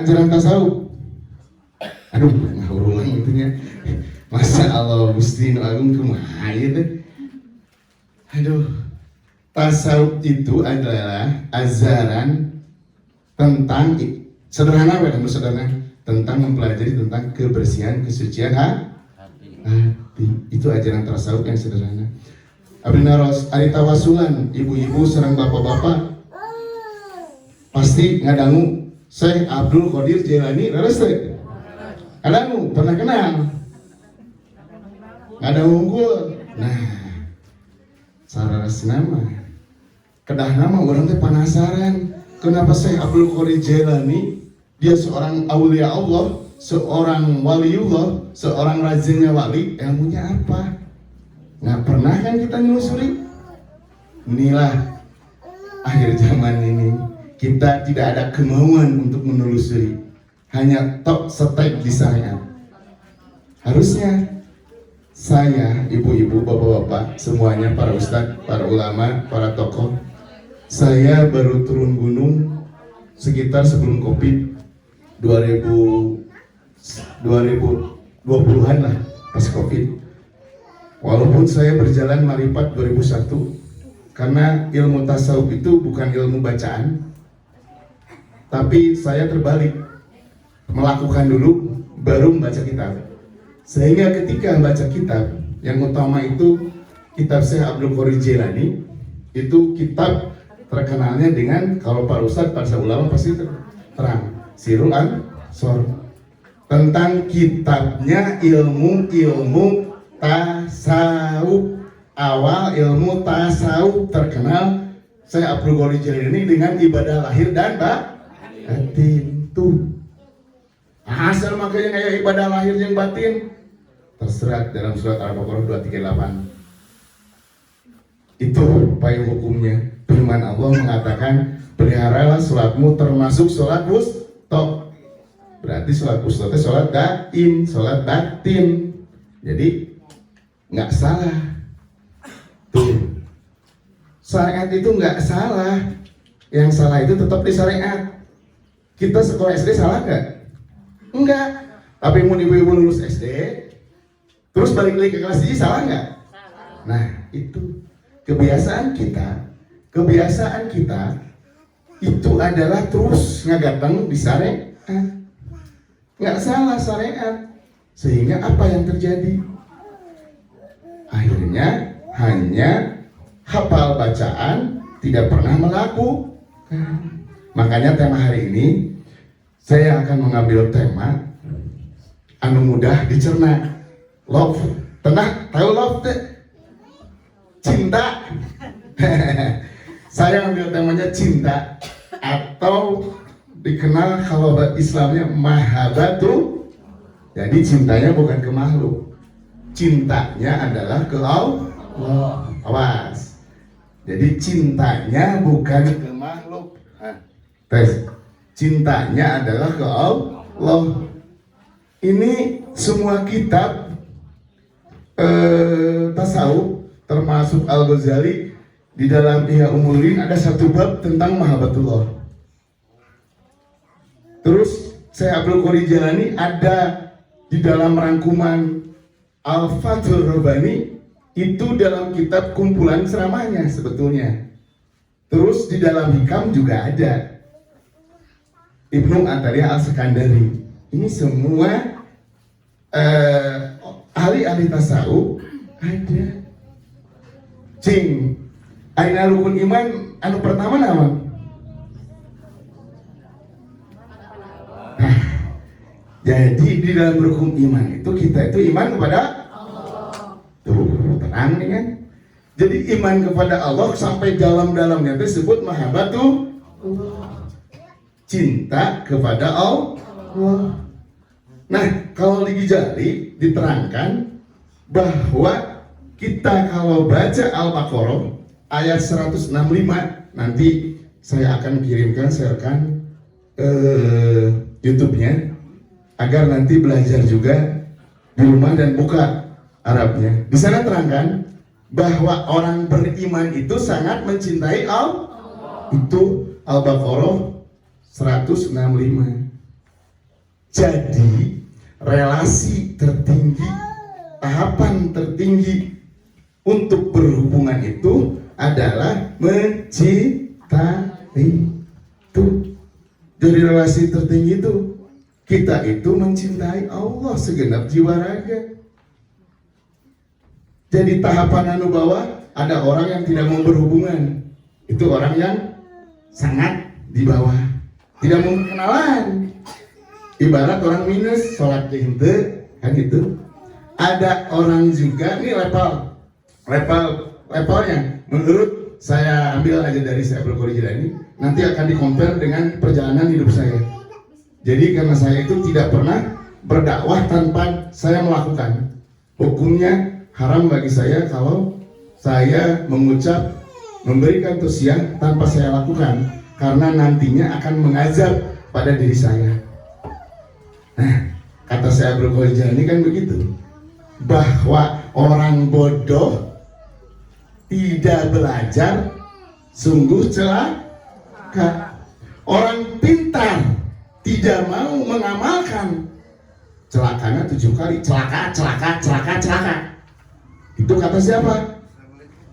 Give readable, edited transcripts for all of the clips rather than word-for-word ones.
ajaran tasawuf. Aduh, ngawurulang intinya. Masa Allah Gusti Nu Agung kumaha ieu teh. Aduh. Tasawuf itu adalah ajaran tentang sederhana tentang mempelajari tentang kebersihan, kesucian hati. Itu ajaran tasawuf yang sederhana. Abdi naros ari tawasulan ibu-ibu sareng bapak-bapak pasti ngadangu Syekh Abdul Qadir Jailani leres teh. Ngadangu pernah kenal. Ngadangu unggul. Nah, sararasna mah kedah nama orang teh penasaran kenapa Syekh Abdul Qadir Jailani dia seorang aulia Allah, seorang waliullah, seorang rajinnya wali, ilmunya apa? Nggak pernah kan kita nelusuri. Inilah akhir zaman ini kita tidak ada kemauan untuk menelusuri, hanya tok setek di syariat. Harusnya saya, ibu-ibu, bapak-bapak, semuanya, para ustadz, para ulama, para tokoh, saya baru turun gunung sekitar sebelum Covid 2020-an lah, pas Covid. Walaupun saya berjalan marifat 2001, karena ilmu tasawuf itu bukan ilmu bacaan, tapi saya terbalik, melakukan dulu, baru membaca kitab. Sehingga ketika membaca kitab, yang utama itu kitab Syekh Abdul Qadir Jailani, itu kitab terkenalnya dengan, kalau para ustadz, para ulama pasti terang, Sirul Ansor. Tentang kitabnya ilmu tasawuf, awal ilmu tasawuf terkenal Syekh Abdul Qadir Jailani dengan ibadah lahir dan batin. Tuh asal makanya kayak ibadah lahir yang batin terserat dalam surat Al-Baqarah 238. Itu payung hukumnya. Firman Allah mengatakan, peliharalah sholatmu termasuk sholat wusta. Berarti sholat wusta itu sholat daim, sholat batin. Jadi nggak salah. Tuh, syariat itu nggak salah. Yang salah itu tetap di syariat. Kita sekolah SD salah nggak? Enggak. Tapi mau ibu-ibu lulus SD, terus balik lagi ke kelas 3 salah nggak? Nah, itu kebiasaan kita itu adalah terus ngagateng di syariat. Nggak salah syariat. Sehingga apa yang terjadi? Akhirnya hanya hafal bacaan, tidak pernah melakukan. Makanya tema hari ini saya akan mengambil tema anu mudah dicerna. Love, tahu love deh? Cinta. Saya ambil temanya cinta, atau dikenal kalau Islamnya mahabbatu. Jadi cintanya bukan ke makhluk, cintanya adalah ke Allah. Awas. Jadi cintanya bukan ke makhluk. Tes. Cintanya adalah ke Allah. Ini semua kitab tasawuf, termasuk Al-Ghazali, di dalam Ihya Ulumuddin ada satu bab tentang mahabbatullah. Terus Syekh Abdul Qadir Jailani ada di dalam rangkuman Al-Fathul Rabbani, itu dalam kitab kumpulan ceramahnya sebetulnya. Terus di dalam Hikam juga ada Ibnu Athaillah Al-Sekandari. Ini semua ahli-ahli tasawuf ada. Cing, aina rukun iman anu pertama nama? Nah, jadi di dalam rukun iman itu kita itu iman kepada Allah. Tuh, tenang nih kan. Jadi iman kepada Allah sampai dalam-dalamnya disebut mahabbatu, cinta kepada Allah. Nah, kalau di Ghazali diterangkan bahwa kita kalau baca Al-Baqarah ayat 165, nanti saya akan kirimkan, sharekan YouTube-nya agar nanti belajar juga di rumah dan buka Arabnya. Di sana terangkan bahwa orang beriman itu sangat mencintai Allah. Itu Al-Baqarah 165. Jadi relasi tertinggi, tahapan tertinggi untuk berhubungan itu adalah mencintai itu. Jadi relasi tertinggi itu kita itu mencintai Allah segenap jiwa raga. Jadi tahapan bawah ada orang yang tidak mau berhubungan, itu orang yang sangat di bawah, tidak mau kenalan. Ibarat orang minus, sholat hente, kan gitu. Ada orang juga, ini levelnya, menurut saya ambil aja dari saya berkorija ini, nanti akan di-compare dengan perjalanan hidup saya. Jadi karena saya itu tidak pernah berdakwah tanpa saya melakukan. Hukumnya haram bagi saya kalau saya mengucap, memberikan tausiah tanpa saya lakukan, karena nantinya akan mengazab pada diri saya. Nah, kata saya berkorija ini kan begitu, bahwa orang bodoh tidak belajar sungguh celaka. Orang pintar tidak mau mengamalkan, celakanya 7 kali. Celaka. Itu kata siapa?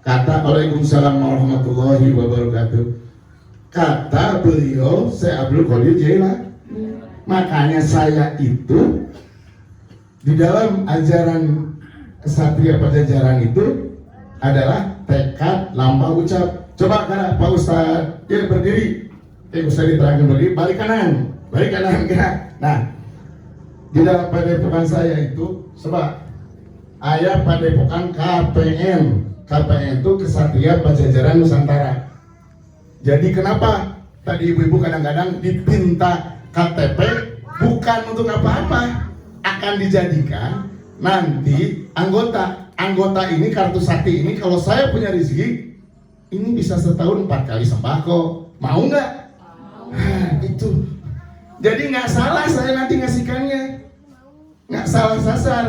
Kata Waalaikumsalam warahmatullahi wabarakatuh. Kata beliau, saya Abdul Qadir Jailani. Makanya saya itu di dalam ajaran Kesatria Pajajaran itu adalah tekad, lambang, ucap. Coba karena Pak Ustadz dia berdiri, Ustadz diterangkan berdiri, balik kanan gerak. Nah, di dalam padepokan saya itu, coba ayah padepokan KPN itu Kesatria Pajajaran Nusantara. Jadi kenapa tadi ibu-ibu kadang-kadang dipinta KTP bukan untuk apa-apa, akan dijadikan nanti anggota ini, kartu sakti ini, kalau saya punya rezeki ini bisa setahun 4 kali sembako, mau nggak? Itu jadi nggak salah saya nanti ngasihkannya, nggak salah sasar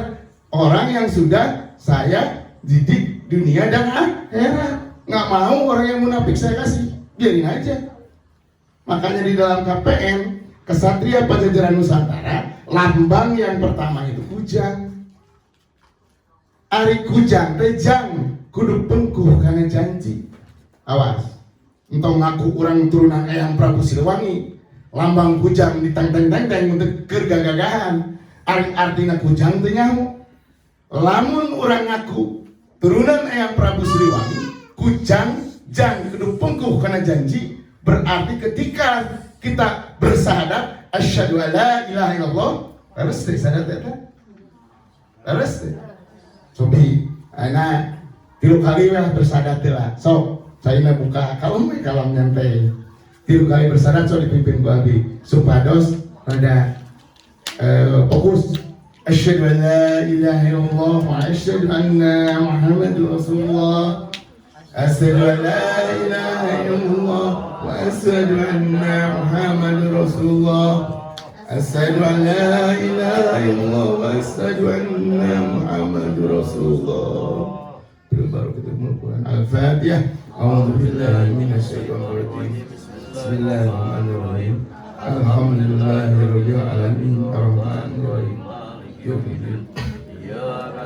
orang yang sudah saya didik dunia dan akhirat. Nggak mau orang yang munafik saya kasih, biarin aja. Makanya di dalam KPN Kesatria Pajajaran Nusantara, lambang yang pertama itu kujang. Ari kujang tejang kudu pengkuh karena janji. Awas, entong ngaku orang turunan Eyang Prabu Siliwangi, lambang kujang diteng-teng-teng untuk kergagagahan. Ari artinya kujang teu nyaho. Lamun orang ngaku turunan Eyang Prabu Siliwangi, kujang jang kudu pengkuh karena janji, berarti ketika kita bersahadat asyhadu alla ilaha illallah, harus sahadat eta. Harus. Sobi, anak 3 kali lah bersahadat lah. So, saya buka kalam nyantai. 3 kali bersahadat so dipimpin ku abi. Supados pada fokus asyhadu alla ilaha illallah wa asyhadu anna Muhammadur Rasulullah. Asyhadu an la ilaha illallah wa asyhadu anna Muhammadur Rasulullah. Asyhadu an la ilaha illallah wa asyhadu anna Muhammadur Rasulullah. Barakatuhul Quran. Al-Fatihah. A'udzu billahi minasyaitonir rajim. Bismillahirrahmanirrahim. Alhamdulillahirabbil alamin. Arrahmanir rahim. Yaumiddin.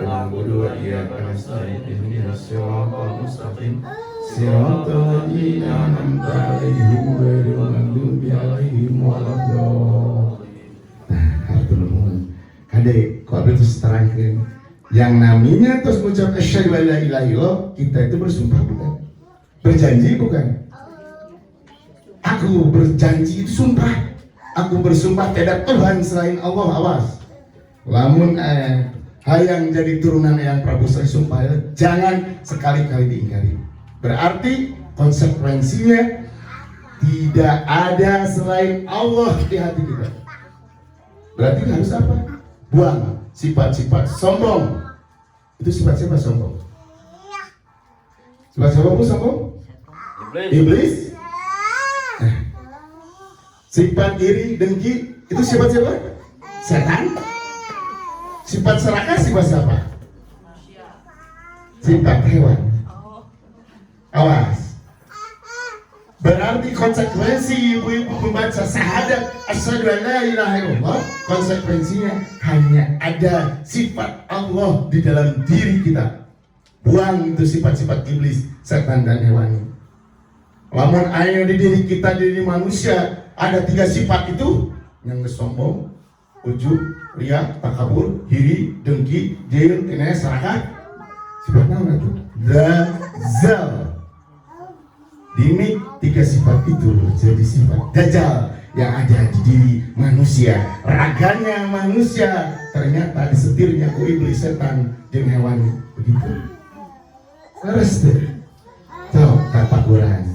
Na'budu wa iyyaka nasta'in. Ihdinas siratal mustaqim. Siratal ladzina an'amta 'alaihim ghairil maghdubi 'alaihim waladdallin. Hatur nuhun. Kade kok terus terangkeun yang namanya terus mengucap asyhadu an la ilaha illallah, kita itu bersumpah bukan? Berjanji bukan? Aku berjanji itu sumpah. Aku bersumpah tiada Tuhan selain Allah. Awas. Lamun hayang jadi turunan Eyang Prabu saya sumpah, jangan sekali-kali diingkari. Berarti konsekuensinya tidak ada selain Allah di hati kita. Berarti harus apa? Buang sifat-sifat sombong. Itu sifat siapa sombong? Sifat siapa pun sombong? Iblis. Sifat iri, dengki, itu sifat siapa? Setan. Sifat serakah sifat siapa? Sifat hewan. Awas. Berarti konsekuensi ibu-ibu membaca syahadat asyhadu an la ilaha illallah, konsekuensinya hanya ada sifat Allah di dalam diri kita. Buang itu sifat-sifat iblis, setan dan hewani. Lamun aya di diri kita, di diri manusia ada 3 sifat itu, yang sombong, ujub, ria, takabur, hiri, dengki, jahil, tina serakah. Sifatnya apa itu? Dajjal. Dini 3 sifat itu jadi sifat dajjal yang ada di diri manusia. Raganya manusia ternyata disetirnya ku iblis, setan, jeung hewan. Begitu. Terus deh. Tuh, tapakuran.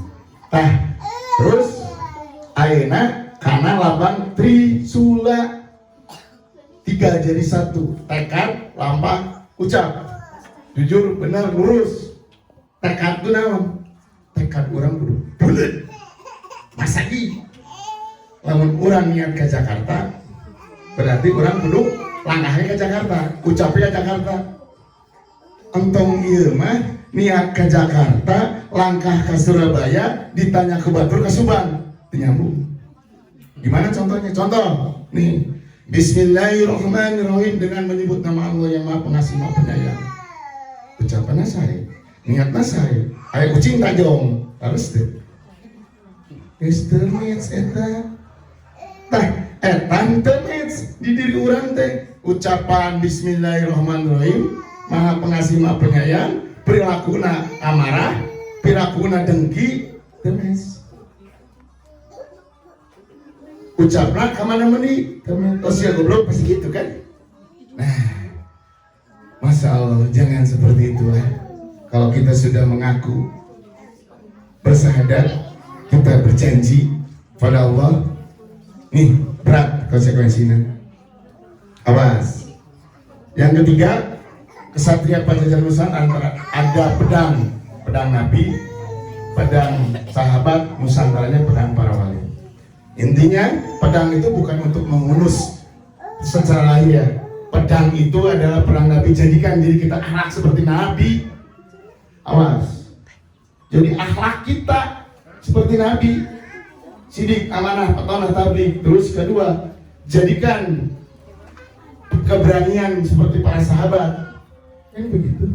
Terus ayeuna kana labang trisula, 3 jadi 1. Tekad, lampah, ucap. Jujur, benar, lurus. Tekad itu naon? Tekad orang kudu bulet. Masagi. Lamun orang niat ke Jakarta, berarti orang kudu langkahnya ke Jakarta, ucapnya ke Jakarta. Entong ieu mah niat ke Jakarta, langkah ke Surabaya, ditanya ke Batur ke Subang, nyambung. Gimana contohnya? Contoh, nih, Bismillahirrahmanirrahim, dengan menyebut nama Allah yang Maha Pengasih Maha Penyayang. Ucapannya saya, niatnya saya. Ayo kucing tajong, harus deh. Istemits eta, temits di diri orang teh. Ucapan Bismillahirrahmanirrahim, Maha Pengasih Maha Penyayang. Perilakuna amarah, perilakuna dengki, temits. Ucapna kamana meni, tosia goblok pasti gitu kan? Nah, Masya Allah, jangan seperti itu lah. Kalau kita sudah mengaku bersyahadat, kita berjanji pada Allah, nih berat konsekuensinya. Awas. Yang ketiga, kesatria Pajajaran Nusantara ada pedang Nabi, pedang sahabat, Nusantaranya pedang para wali. Intinya pedang itu bukan untuk mengunus secara lahir. Pedang itu adalah pedang Nabi, jadikan diri kita akhlak seperti Nabi. Awas. Jadi akhlak kita seperti Nabi. Sidik, amanah, petonah, tabligh. Terus kedua, jadikan keberanian seperti para sahabat. Kan begitu.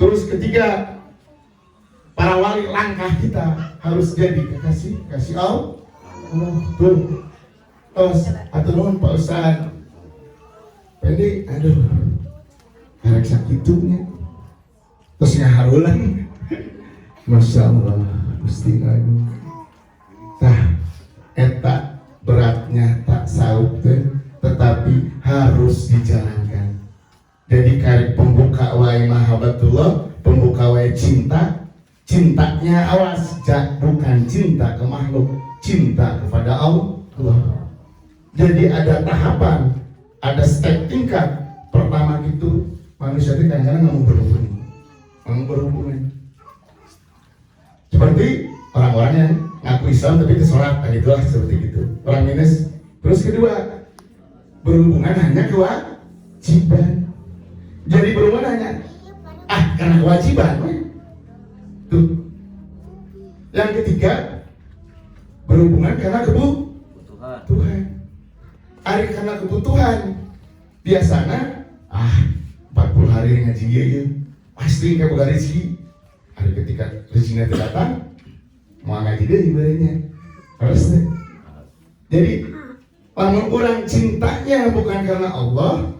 Terus ketiga, para wali, langkah kita harus jadi kasih Allah. Tuh. Terus atur nuhun Pak Ustaz. Pendek, aduh, harap sakitnya, terus ngaharulan, Masya Allah, Gusti Agung. Eta beratnya tak sauk tetapi harus dijalankan. Jadi karek pembuka wae mahabbatullah, pembuka wae cinta, cintanya awas, bukan cinta ke makhluk, cinta kepada Allah. Jadi ada tahapan. Ada step tingkat. Pertama itu manusia itu kadang-kadang nggak mau berhubungan. Seperti orang-orang yang ngaku Islam tapi itu sholat, itulah seperti itu. Orang minus. Terus kedua, berhubungan hanya kewajiban. Jadi berhubungan hanya karena kewajiban. Tuh. Yang ketiga, berhubungan karena kebutuhan. Ari karena kebutuhan. Biasanya 40 hari ngaji ya pasti kayak boga rezeki. Hari ketika rezekinya datang mau ngaji deh ibaratnya. Harus deh. Jadi lamun orang cintanya bukan karena Allah,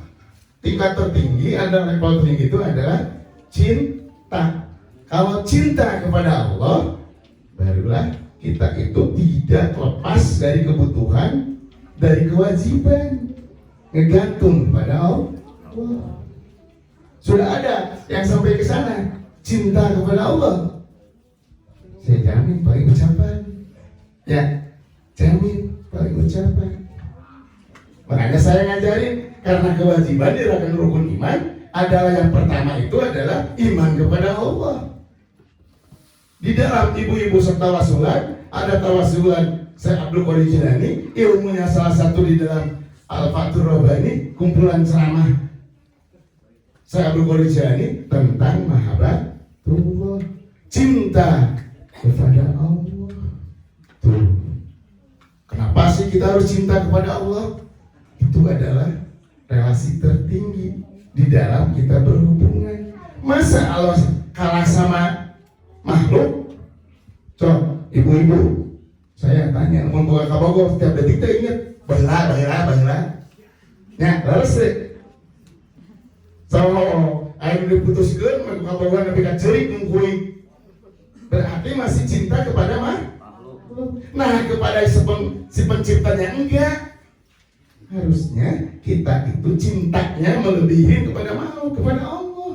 tingkat tertinggi ada level tertinggi itu adalah cinta. Kalau cinta kepada Allah, barulah kita itu tidak lepas dari kebutuhan, dari kewajiban, ngegantung pada Allah. Sudah ada yang sampai ke sana, cinta kepada Allah. Saya jamin paling ucapan, ya, jamin paling ucapan. Makanya saya ngajarin karena kewajiban di rukun iman adalah yang pertama itu adalah iman kepada Allah. Di dalam ibu-ibu setawasulan ada tawasulan Syekh Abdul Qadir Jilani, ilmunya salah satu di dalam Al-Fathur Rabbani, kumpulan ceramah Syekh Abdul Qadir Jilani tentang mahabbatullah, cinta kepada Allah. Kenapa sih kita harus cinta kepada Allah? Itu adalah relasi tertinggi di dalam kita berhubungan. Masa Allah kalah sama makhluk? Coba ibu-ibu, saya tanya, mau buka kabogo setiap detik kita ingat bahila. Ya, lalu sih. So, ayo diputuskan, mau kabogo nabi kacerik mengkuik. Berarti masih cinta kepada makhluk. Nah, kepada si penciptanya enggak. Harusnya kita itu cintanya melebihi kepada makhluk, kepada Allah.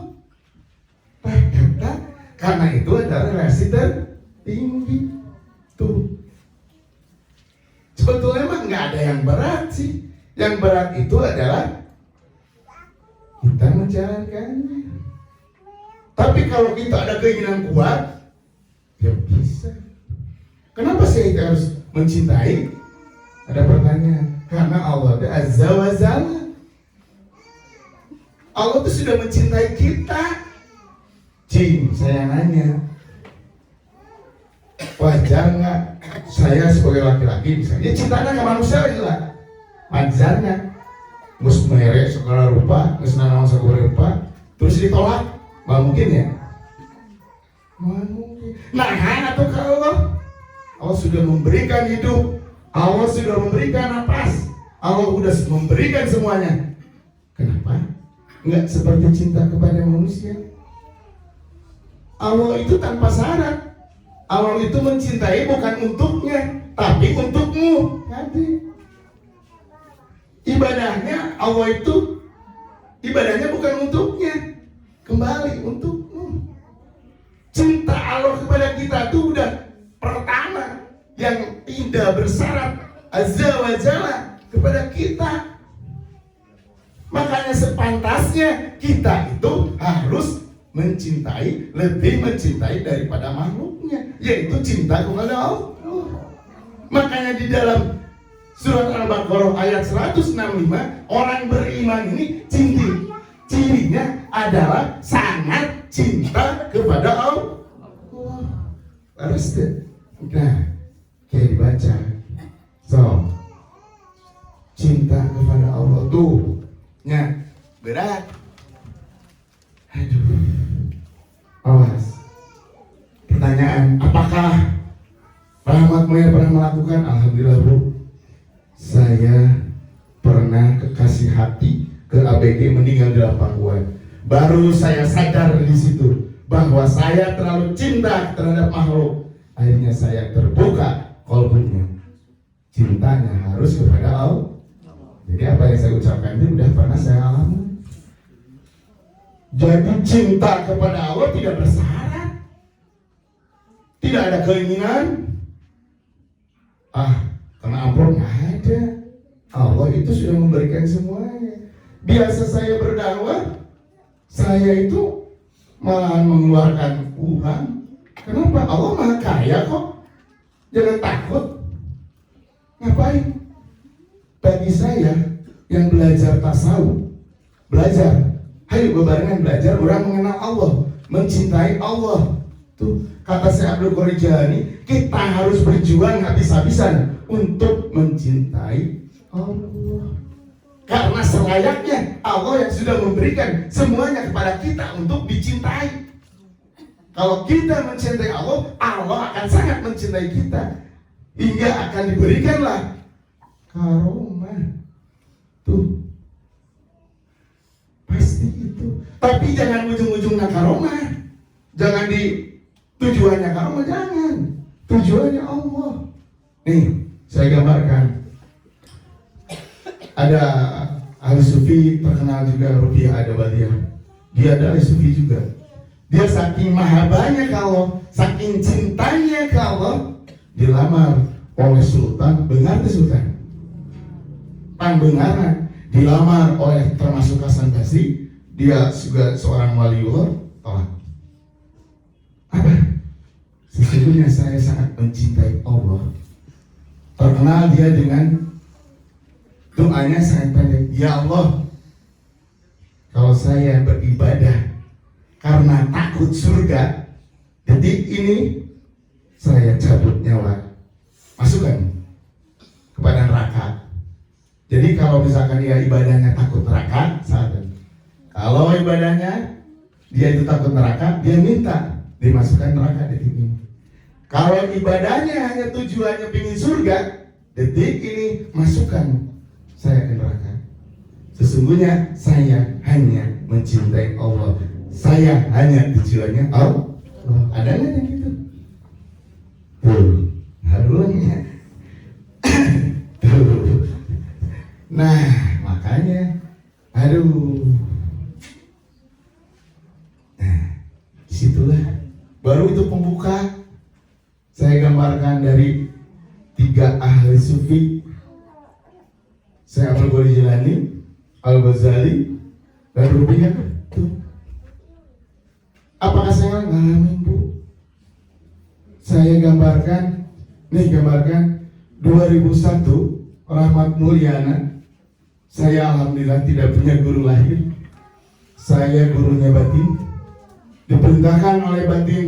Ternyata karena itu adalah relasi tertinggi. Tuh. Sebetulnya emang nggak ada yang berat sih. Yang berat itu adalah kita menjalankannya. Tapi kalau kita ada keinginan kuat, ya bisa. Kenapa sih kita harus mencintai? Ada pertanyaan. Karena Allah itu Azza wa Jalla. Allah itu sudah mencintai kita. Cing, saya nanya, wajar nggak saya sebagai laki-laki misalnya cintanya ke manusia lah, wajarnya mus merek segala rupa, mus nanang segala rupa, terus ditolak, nggak mungkin ya? Nggak mungkin. Nah, atau kalau Allah sudah memberikan hidup, Allah sudah memberikan napas, Allah sudah memberikan semuanya. Kenapa nggak seperti cinta kepada manusia? Allah itu tanpa syarat. Allah itu mencintai bukan untuknya, tapi untukmu. Ibadahnya Allah itu ibadahnya bukan untuknya, kembali untukmu. Cinta Allah kepada kita itu udah pertama yang tidak bersyarat, Azza wa Jalla kepada kita. Makanya sepantasnya kita itu harus mencintai, lebih mencintai daripada makhluknya, yaitu cinta kepada Allah. Makanya di dalam surat Al-Baqarah ayat 165, orang beriman ini cirinya adalah sangat cinta kepada Allah. Harus deh. Nah, kayak dibaca. So, cinta kepada Allah tuh berat. Aduh. Awas. Pertanyaan, apakah Rahmat Mulia pernah melakukan? Alhamdulillah Bu, saya pernah kekasih hati ke ABG meninggal dalam pangkuan. Baru saya sadar di situ bahwa saya terlalu cinta terhadap makhluk. Akhirnya saya terbuka kolbunya. Cintanya harus kepada Allah. Jadi apa yang saya ucapkan itu sudah pernah saya alami. Jadi cinta kepada Allah tidak bersyarat, tidak ada keinginan. Karena amplop nggak ada. Allah itu sudah memberikan semuanya. Biasa saya berdakwah, saya itu malahan mengeluarkan uang. Kenapa? Allah maha kaya kok. Jangan takut. Ngapain? Bagi saya yang belajar tasawuf, belajar. Ayo bebarengan belajar orang mengenal Allah, mencintai Allah. Tuh kata Syekh Abdul Qadir Jailani, kita harus berjuang habis-habisan untuk mencintai Allah. Karena selayaknya Allah yang sudah memberikan semuanya kepada kita untuk dicintai. Kalau kita mencintai Allah, Allah akan sangat mencintai kita hingga akan diberikanlah karomah. Tuh. Pasti itu. Tapi jangan ujung-ujungnya karomah. Jangan di tujuannya karomah, jangan. Tujuannya Allah. Nih, saya gambarkan. Ada ahli sufi terkenal juga, Rubiah Adabadiyah. Dia adalah sufi juga. Dia saking mahabbahnya ke Allah, saking cintanya ke Allah, dilamar oleh Sultan Bengar Sultan. Pangbengaran dilamar oleh termasuk Hasan Basri, dia juga seorang waliullah, tolak. Apa? Sesungguhnya saya sangat mencintai Allah. Terkenal dia dengan doanya sangat pendek. Ya Allah, kalau saya beribadah karena takut surga, detik ini saya cabut nyawa. Masukkan. kepada neraka. Jadi kalau misalkan dia ibadahnya takut neraka, saat itu. Kalau ibadahnya dia itu takut neraka, dia minta dimasukkan neraka detik ini. Kalau ibadahnya hanya tujuannya ingin surga, detik ini masukkan saya ke neraka. Sesungguhnya saya hanya mencintai Allah. Saya hanya tujuannya Allah. Ada nggak yang gitu? Tuh, harusnya. Tuh. Nah, makanya, aduh. Nah, disitulah baru itu pembuka. Saya gambarkan dari 3 ahli sufi. Saya Abdul Qadir Jilani, Al-Ghazali, dan Rubiyah. Apakah saya ngalamin, Bu? Saya gambarkan 2001 Rahmat Mulyana. Saya alhamdulillah tidak punya guru lahir. Saya gurunya batin. Diperintahkan oleh batin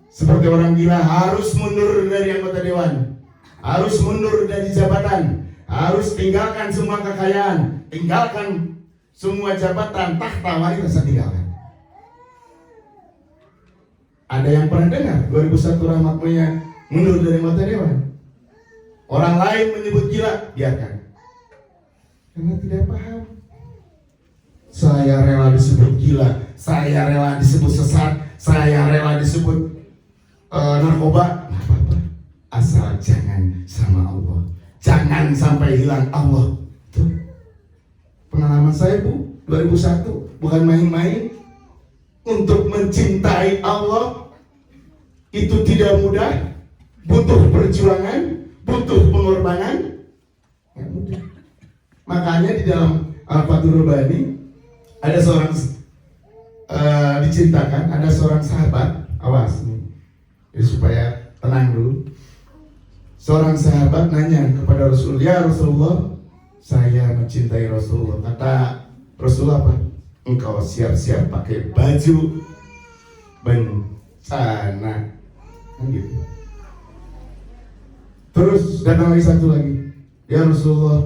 seperti orang gila harus mundur dari anggota dewan, harus mundur dari jabatan, harus tinggalkan semua kekayaan, tinggalkan semua jabatan, takhta warisan tinggalkan. Ada yang pernah dengar 2001 Rahmat Mulyana mundur dari anggota dewan? Orang lain menyebut gila, biarkan. Karena tidak paham. Saya rela disebut gila, saya rela disebut sesat, saya rela disebut narkoba, nggak apa-apa. Asal jangan sama Allah, jangan sampai hilang Allah. Tuh pengalaman saya, Bu, 2001 bukan main-main. Untuk mencintai Allah itu tidak mudah, butuh perjuangan, butuh pengorbanan. Nggak mudah. Makanya di dalam Al-Fathur Rabbani ada seorang diceritakan, ada seorang sahabat, awas nih, ya, supaya tenang dulu. Seorang sahabat nanya kepada Rasul, ya Rasulullah, saya mencintai Rasulullah. Kata Rasulullah apa? Engkau siap-siap pakai baju bencana, kan gitu. Terus datang lagi satu lagi, ya Rasulullah,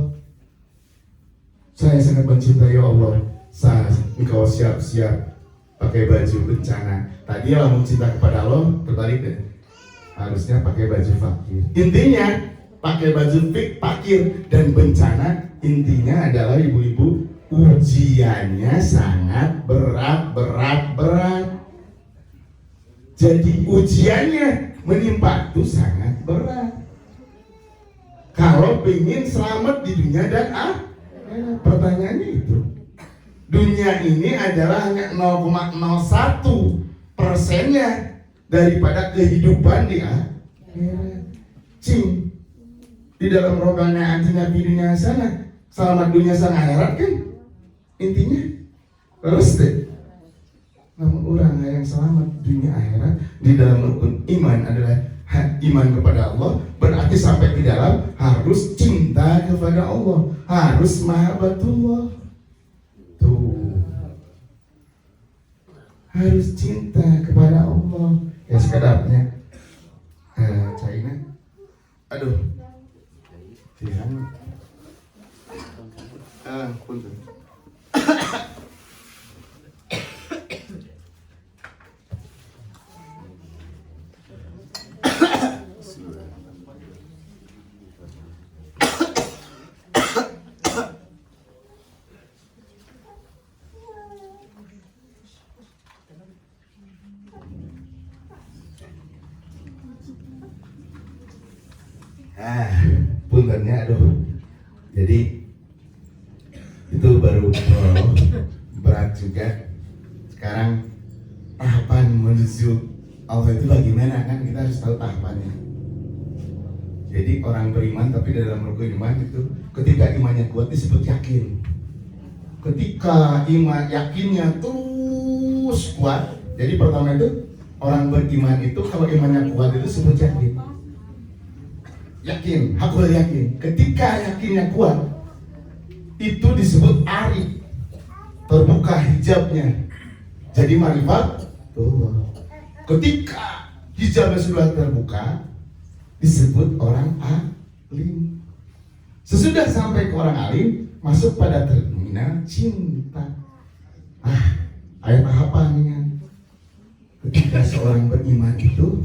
saya sangat mencintai Allah. Engkau siap-siap pakai baju bencana. Tadi Allah mencinta kepada Allah, terbalik deh. Harusnya pakai baju fakir. Intinya pakai baju fakir dan bencana. Intinya adalah ibu-ibu, ujiannya sangat berat. Jadi ujiannya menimpa itu sangat berat. Kalau ingin selamat di dunia dan pertanyaannya itu, dunia ini adalah hanya 0,01%-nya daripada kehidupan di akhirat. Di dalam rokalnya antinya di dunia sana, selamat dunia sana akhirat kan intinya. Terus deh, namun orang yang selamat dunia akhirat di dalam rukun iman adalah iman kepada Allah, berarti sampai di dalam harus cinta kepada Allah, harus mahabbatullah. Tuh, harus cinta kepada Allah. Ya sekedarnya China, aduh, jangan, punten. Puntennya, aduh. Jadi itu baru berat juga. Sekarang tahapan menuju Allah itu bagaimana, kan kita harus tahu tahapannya. Jadi orang beriman tapi dalam rukun iman itu ketika imannya kuat disebut yakin. Ketika iman yakinnya terus kuat, jadi pertama itu orang beriman itu kalau imannya kuat itu disebut yakin. Yakin, hakul yakin. Ketika yakinnya kuat, itu disebut arif, terbuka hijabnya, jadi marifat Allah. Ketika hijabnya sudah terbuka, disebut orang alim. Sesudah sampai ke orang alim, masuk pada terminal cinta. Ayat tahapannya. Ketika seorang beriman itu,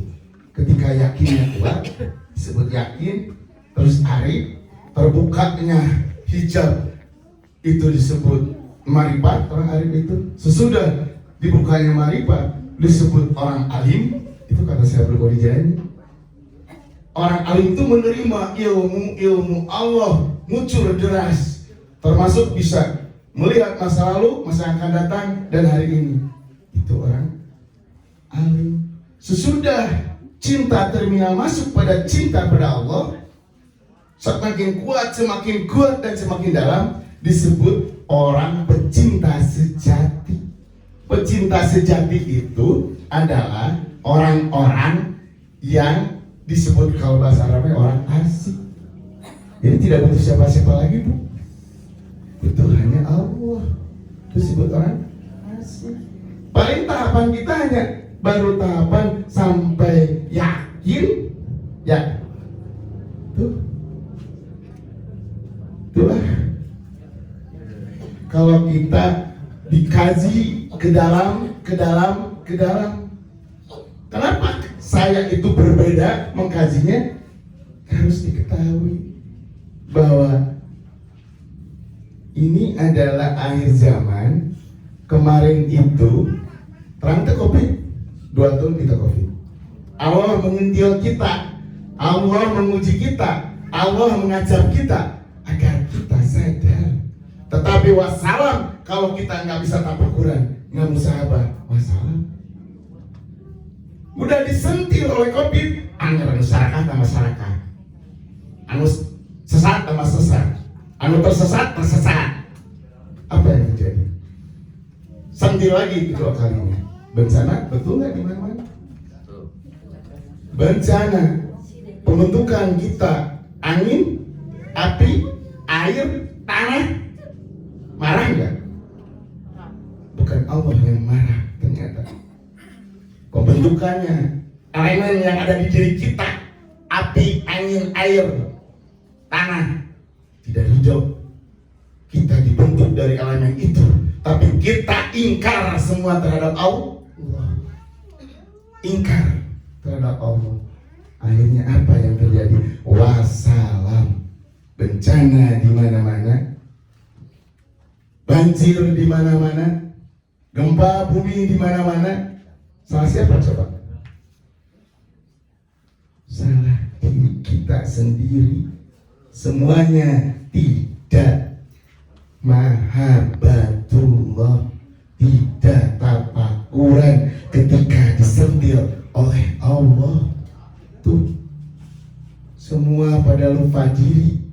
ketika yakinnya kuat, disebut yakin, terus arif, terbukanya hijab, itu disebut marifat. Orang arif itu sesudah dibukanya marifat disebut orang alim. Itu kata saya berkorijanya. Orang alim itu menerima ilmu Allah ngucur deras, termasuk bisa melihat masa lalu, masa yang akan datang, dan hari ini. Itu orang alim. Sesudah cinta terminal masuk pada cinta pada Allah, semakin kuat dan semakin dalam, disebut orang pecinta sejati. Pecinta sejati itu adalah orang-orang yang disebut kalau bahasa Arabnya orang asik. Jadi tidak butuh siapa-siapa lagi, Bu. Butuh hanya Allah. Itu disebut orang asik. Paling tahapan kita hanya baru tahapan sampai yakin. Ya. Itulah. Kalau kita dikaji ke dalam. Kenapa saya itu berbeda mengkajinya? Harus diketahui bahwa ini adalah akhir zaman. Kemarin itu terang COVID, 2 tahun kita COVID. Allah mengintil kita, Allah menguji kita, Allah mengajar kita agar kita sadar. Tetapi wassalam, kalau kita nggak bisa tafakuran, nggak musahabah, wassalam. Udah disentil oleh COVID, anu masyarakat sama masyarakat, anu sesat sama sesat, anu tersesat. Apa yang terjadi? Sentil lagi kedua kalinya. Bencana, betul nggak di mana-mana? Bencana, pembentukan kita, angin, api, air, tanah, marah nggak? Bukan Allah yang marah ternyata. Pembentukannya, elemen yang ada di diri kita, api, angin, air, tanah, tidak ridho. Kita dibentuk dari elemen itu, tapi kita ingkar semua terhadap Allah. Ingkar terhadap Allah. Akhirnya apa yang terjadi? Wassalam. Bencana di mana-mana, banjir di mana-mana, gempa bumi di mana-mana. Salah siapa coba? Salah diri kita sendiri. Semuanya tidak mahabbatullah, tidak tafakuran ketika disentil oleh Allah. Tuh, semua pada lupa diri.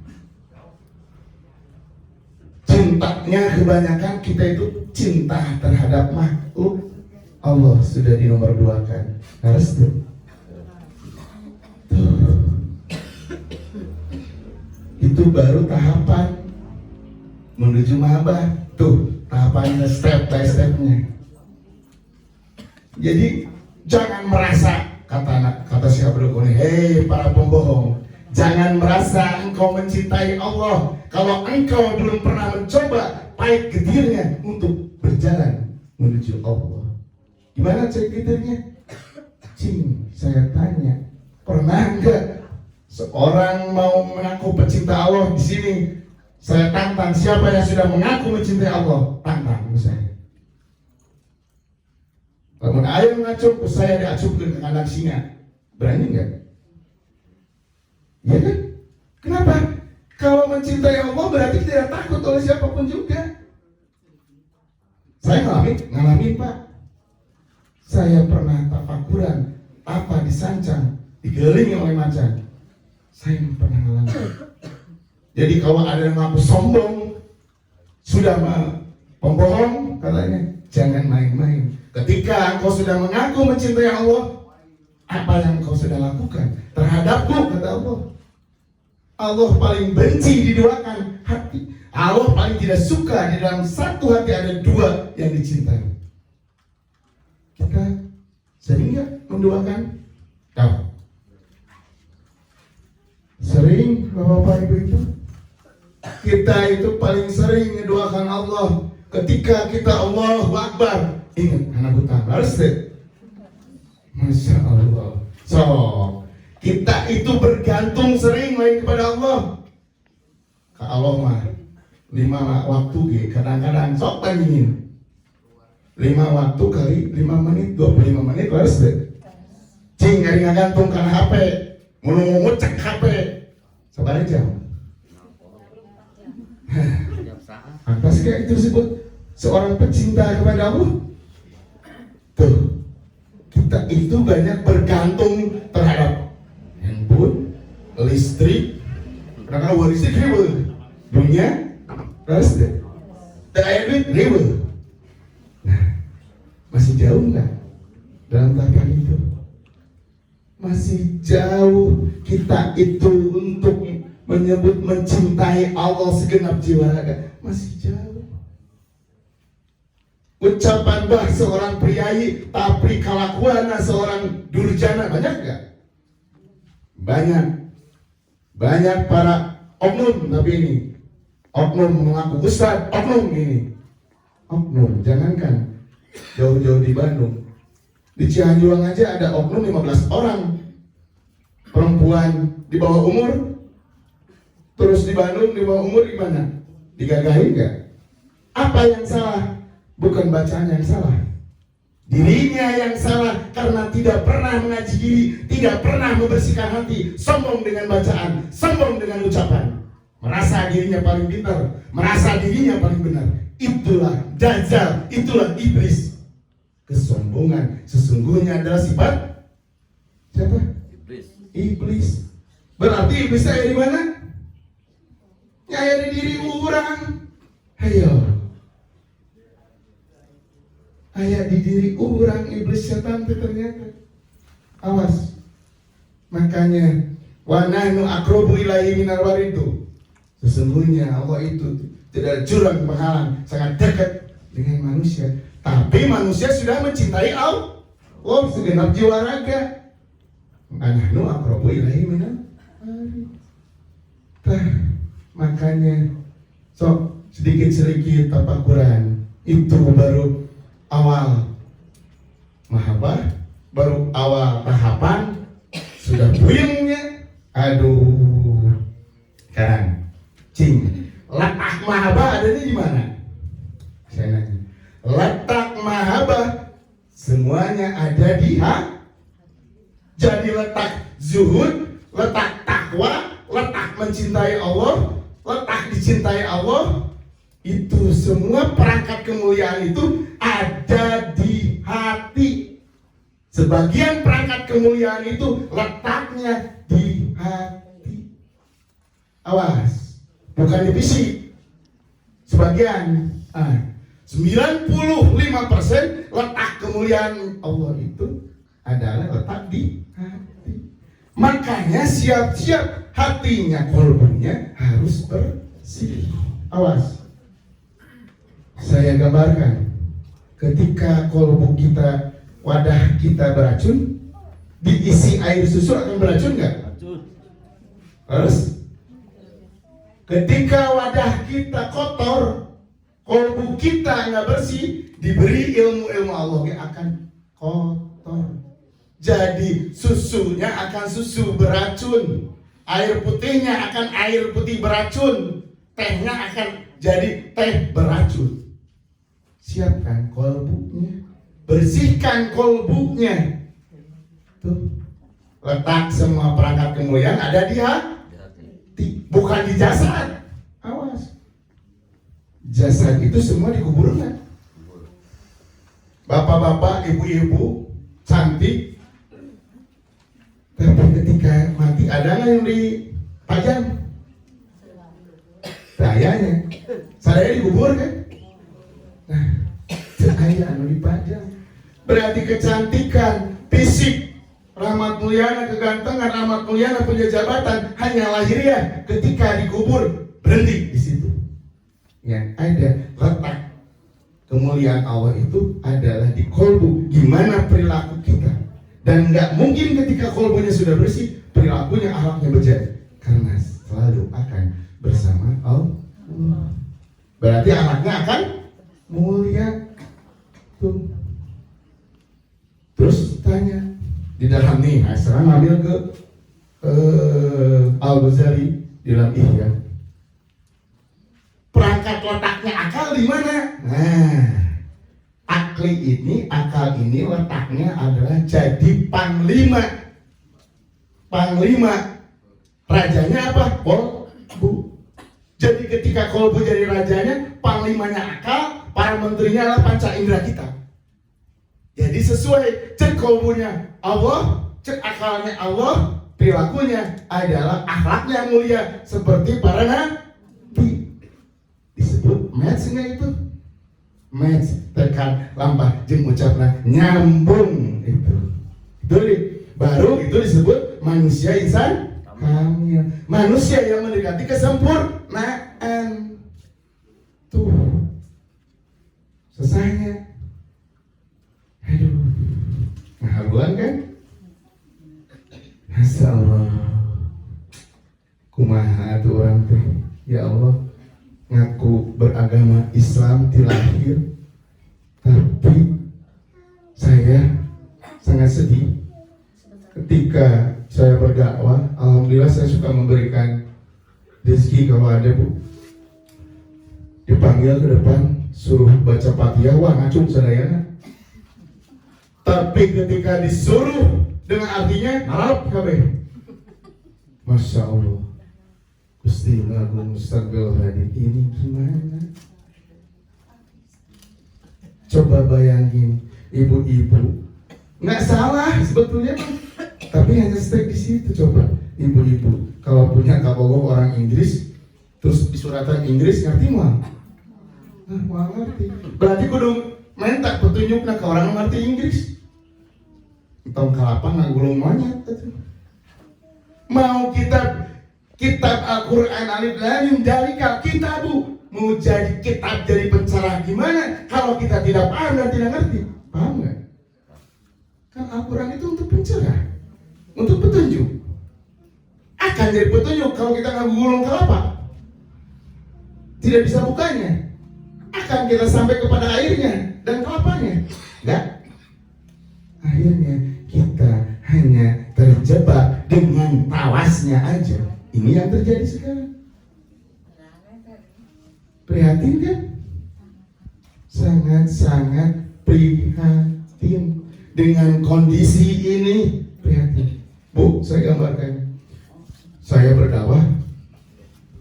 Cintanya kebanyakan kita itu cinta terhadap makhluk. Allah sudah di nomor 2 kan. Harus tuh. Itu baru tahapan menuju mahabbah. Tuh tahapannya step by stepnya. Jadi jangan merasa, kata Syekh Abdul Ghani, hei para pembohong, jangan merasa engkau mencintai Allah kalau engkau belum pernah mencoba pahit getirnya untuk berjalan menuju Allah. Gimana cek getirnya? Saya tanya, pernah enggak seorang mau mengaku pecinta Allah di sini? Saya tantang, siapa yang sudah mengaku mencintai Allah? Tantang misalnya. Kalau ayam mengacung, saya diacungkan ke kandang singa. Berani enggak? Iya kan? Kenapa? Kalau mencintai Allah berarti tidak takut oleh siapapun juga. Saya ngalamin Pak. Saya pernah tafakuran, apa disancang, dikelilingi oleh macan. Saya pernah ngalamin. Jadi kalau ada yang ngaku sombong, sudah pembohong, katanya jangan main-main. Ketika engkau sudah mengaku mencintai Allah, apa yang engkau sudah lakukan terhadapku, kata Allah. Allah paling benci diduakan hati. Allah paling tidak suka di dalam satu hati ada 2 yang dicintai. Kita sering nggak mendoakan? Sering, Bapak-Bapak Ibu itu Kita itu paling sering mendoakan Allah ketika kita Allahu Akbar. Ingat anak hutang, harus deh. Masya Allah. So, kita itu bergantung sering main kepada Allah. Ka Allah mah 5 waktu kadang-kadang sok bandingin 5 waktu kali 5 menit 25 menit harus deh. Cing ngari ngagantung karena HP, mau cek HP. Sabar aja. Apa sih kayak itu disebut seorang pecinta kepada Allah? Tuh, kita itu banyak bergantung terhadap handphone, listrik, kadang-kadang listrik ribet, dunia, terus deh, duit ribet. Nah, masih jauh nggak dalam tahapan itu? Masih jauh kita itu untuk menyebut mencintai Allah segenap jiwa raga, masih jauh. Ucapan bah seorang priayi tapi kelakuannya seorang durjana banyak gak? Banyak para oknum, tapi ini oknum mengaku ustad, oknum ini oknum, jangankan jauh-jauh di Bandung, di Cianjuang aja ada oknum 15 orang perempuan di bawah umur. Terus di Bandung di bawah umur gimana? Digagahin gak? Apa yang salah? Bukan bacaan yang salah, dirinya yang salah karena tidak pernah mengaji diri, tidak pernah membersihkan hati, sombong dengan bacaan, sombong dengan ucapan, merasa dirinya paling pintar, merasa dirinya paling benar. Itulah Dajjal, itulah iblis. Kesombongan sesungguhnya adalah sifat siapa? Iblis. Berarti iblis saya di mana? Ya di diri orang. Ayo. Ayah di diri orang iblis setan ternyata. Awas. Makanya wa nahnu aqrabu ilaihi minar warid. Sesungguhnya Allah itu tidak jurang penghalang, sangat dekat dengan manusia. Tapi manusia sudah mencintai Allah segenap jiwa raga. Nahnu aqrabu ilaihi minar warid. Makanya sok sedikit-sedikit tafakuran itu baru awal mahabbah, baru awal tahapan sudah puyengnya. Aduh, sekarang cing letak mahabbah adanya di mana? Saya nanya, letak mahabbah semuanya ada di hati. Jadi letak zuhud, letak takwa, letak mencintai Allah, letak dicintai Allah, itu semua perangkat kemuliaan itu ada di hati. Sebagian perangkat kemuliaan itu letaknya di hati. Awas, bukan di fisik. Sebagian 95% letak kemuliaan Allah itu adalah letak di hati. Makanya siap-siap hatinya, kolbunya harus bersih. Awas. Saya gambarkan, ketika kolbu kita, wadah kita beracun, diisi air susu akan beracun nggak? Terus, ketika wadah kita kotor, kolbu kita nggak bersih, diberi ilmu Allah akan kotor. Jadi susunya akan susu beracun, air putihnya akan air putih beracun, tehnya akan jadi teh beracun. Siapkan kolbunya, bersihkan kolbunya. Tuh, letak semua perangkat kemuliaan ada di hati, bukan di jasad. Awas, jasad itu semua dikuburkan. Bapak-bapak, ibu-ibu cantik, tapi ketika mati ada nggak yang dipajang? Sayanya, saya dikubur kan? Nah, saya anu dipajang. Berarti kecantikan fisik, rahmat mulyana, kegantengan, rahmat mulyana, punya jabatan hanya lahiriah. Ketika dikubur berhenti di situ. Yang ada letak kemuliaan Allah itu adalah di kolbu. Gimana perilaku kita? Dan nggak mungkin ketika kolbunya sudah bersih, perilakunya, akhlaknya bejat, karena selalu akan bersama Allah. Berarti anaknya akan mulia. Tuh. Terus tanya di dalam nih, sekarang ambil ke Al-Ghazali di dalam Ihya. Perangkat letaknya akal di mana? Nah, akal ini letaknya adalah jadi panglima. Panglima. Rajanya apa? Kolbu. Jadi ketika kolbu jadi rajanya, panglimanya akal, para menterinya adalah panca indera kita. Jadi sesuai, cek kolbunya Allah, cek akalnya Allah, perilakunya adalah akhlaknya mulia seperti para nabi. Disebut match nggak itu? Match, tekan, lampah, jeung ucapna nyambung itu. Itu baru itu disebut manusia insan kamil. Manusia yang mendekati kesempurnaan. Tuh. Selesainya. Aduh. Ngahaluan kan? Masya Allah. Kumaha tuh orang teh. Ya Allah. Ngaku beragama Islam di lahir, tapi saya sangat sedih ketika saya berdakwah. Alhamdulillah saya suka memberikan rezeki kalau ada, Bu, dipanggil ke depan suruh baca Fatihah, wah ngacung sadayana. Tapi ketika disuruh dengan artinya Arab kabeh, Masya Allah. Gusti Agung Mustaqbil Hadi, ini gimana? Coba bayangin, ibu-ibu, nggak salah sebetulnya, tapi hanya stay di situ. Coba ibu-ibu, kalau punya kabogoh orang Inggris, terus di suratan Inggris ngerti mah? Nah, mau ngerti. Berarti kudu minta petunjuknya ke orang ngerti Inggris. Tong kalapa nggak gulung monyet. Mau kitab Al-Quran Alif Lam Mim dalikal kitabu, mau jadi kitab jadi pencerah gimana kalau kita tidak paham dan tidak ngerti? Paham nggak? Kan Al-Quran itu untuk pencerah, untuk petunjuk. Akan jadi petunjuk kalau kita nggak gulung kelapa, tidak bisa bukanya. Akan kita sampai kepada airnya dan kelapanya, enggak? Akhirnya kita hanya terjebak dengan tawasnya aja. Ini yang terjadi sekarang. Prihatin kan? Sangat-sangat prihatin dengan kondisi ini. Prihatin. Bu, saya gambarkan. Saya berdakwah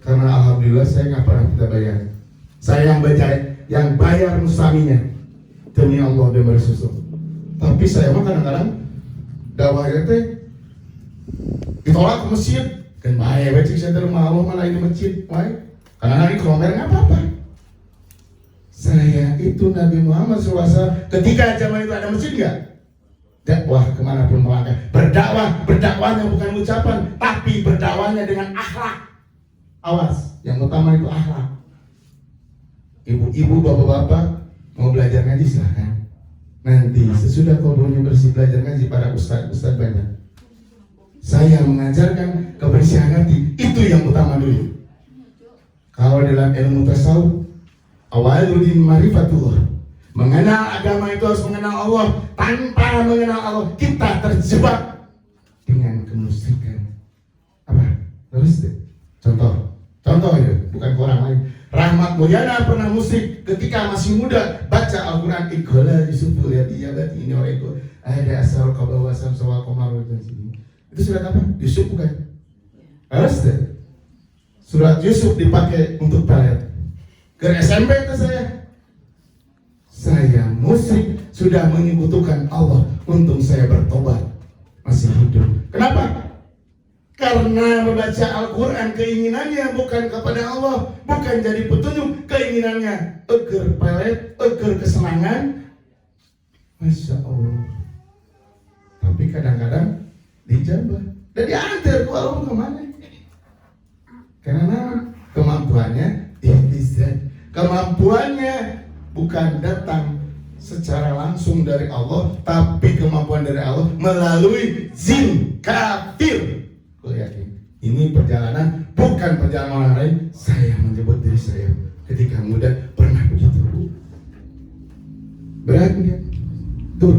karena alhamdulillah saya nggak pernah kita bayar. Saya yang bayar mustaminya demi Allah dan bersusun. Tapi saya mah kadang-kadang dakwahnya teh ditolak ke masjid. Kan bahaya becik saya dari rumah Allah malah ini masjid, baik. Karena hari kromer nggak apa-apa. Saya itu Nabi Muhammad SAW ketika zaman itu ada masjid nggak? Dakwah kemanapun melangkah. Berdakwahnya bukan ucapan, tapi berdakwahnya dengan akhlak. Awas, yang utama itu akhlak. Ibu-ibu, bapak-bapak mau belajar ngaji silahkan. Nanti sesudah kolbunya bersih belajar ngaji para ustaz banyak. Saya mengajarkan kebersihan hati, itu yang utama dulu. Kalau dalam ilmu tasawuf, awaludin ma'rifatullah, mengenal agama itu harus mengenal Allah. Tanpa mengenal Allah, kita terjebak dengan kemusyrikan. Apa? Terus deh. Contoh ya, bukan ke orang lain. Rahmat Mulyana pernah musyrik ketika masih muda, baca Al-Quran Iqala disubuh lihat ijabati ini orang itu ada asal kabawasan sawal komaru dan sini. Itu surat apa? Yusuf bukan? Harus deh. Surat Yusuf dipakai untuk pelet. Ke SMP itu saya musyrik, sudah menyekutukan Allah. Untung saya bertobat, masih hidup. Kenapa? Karena membaca Al-Quran keinginannya bukan kepada Allah, bukan jadi petunjuk, keinginannya eger pelet, eger kesenangan. Masya Allah. Tapi kadang-kadang dijabah dan diantar ke Allah kemana? Karena kemampuannya ihtizat. Kemampuannya bukan datang secara langsung dari Allah, tapi kemampuan dari Allah melalui jin kafir. Aku yakin ini perjalanan bukan perjalanan orang lain. Saya menyebut diri saya ketika muda pernah begitu? Berat nggak? Tuh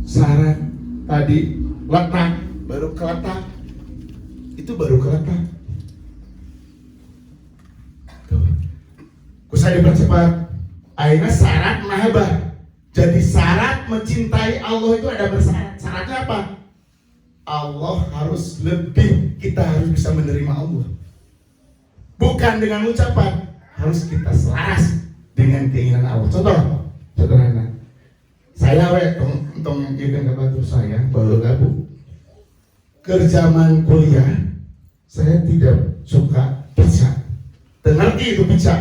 syarat tadi letak baru keletak, itu baru keletak. Tuh, usah dipercepat. Akhirnya syarat mahabbah. Jadi syarat mencintai Allah itu ada bersyarat. Syaratnya apa? Allah harus lebih, kita harus bisa menerima Allah. Bukan dengan ucapan, harus kita selaras dengan keinginan Allah. Contoh, sederhana. Saya untung ingin kepada saya baru gabung. Kerjaman kuliah, saya tidak suka pizza. Tengerti itu pizza.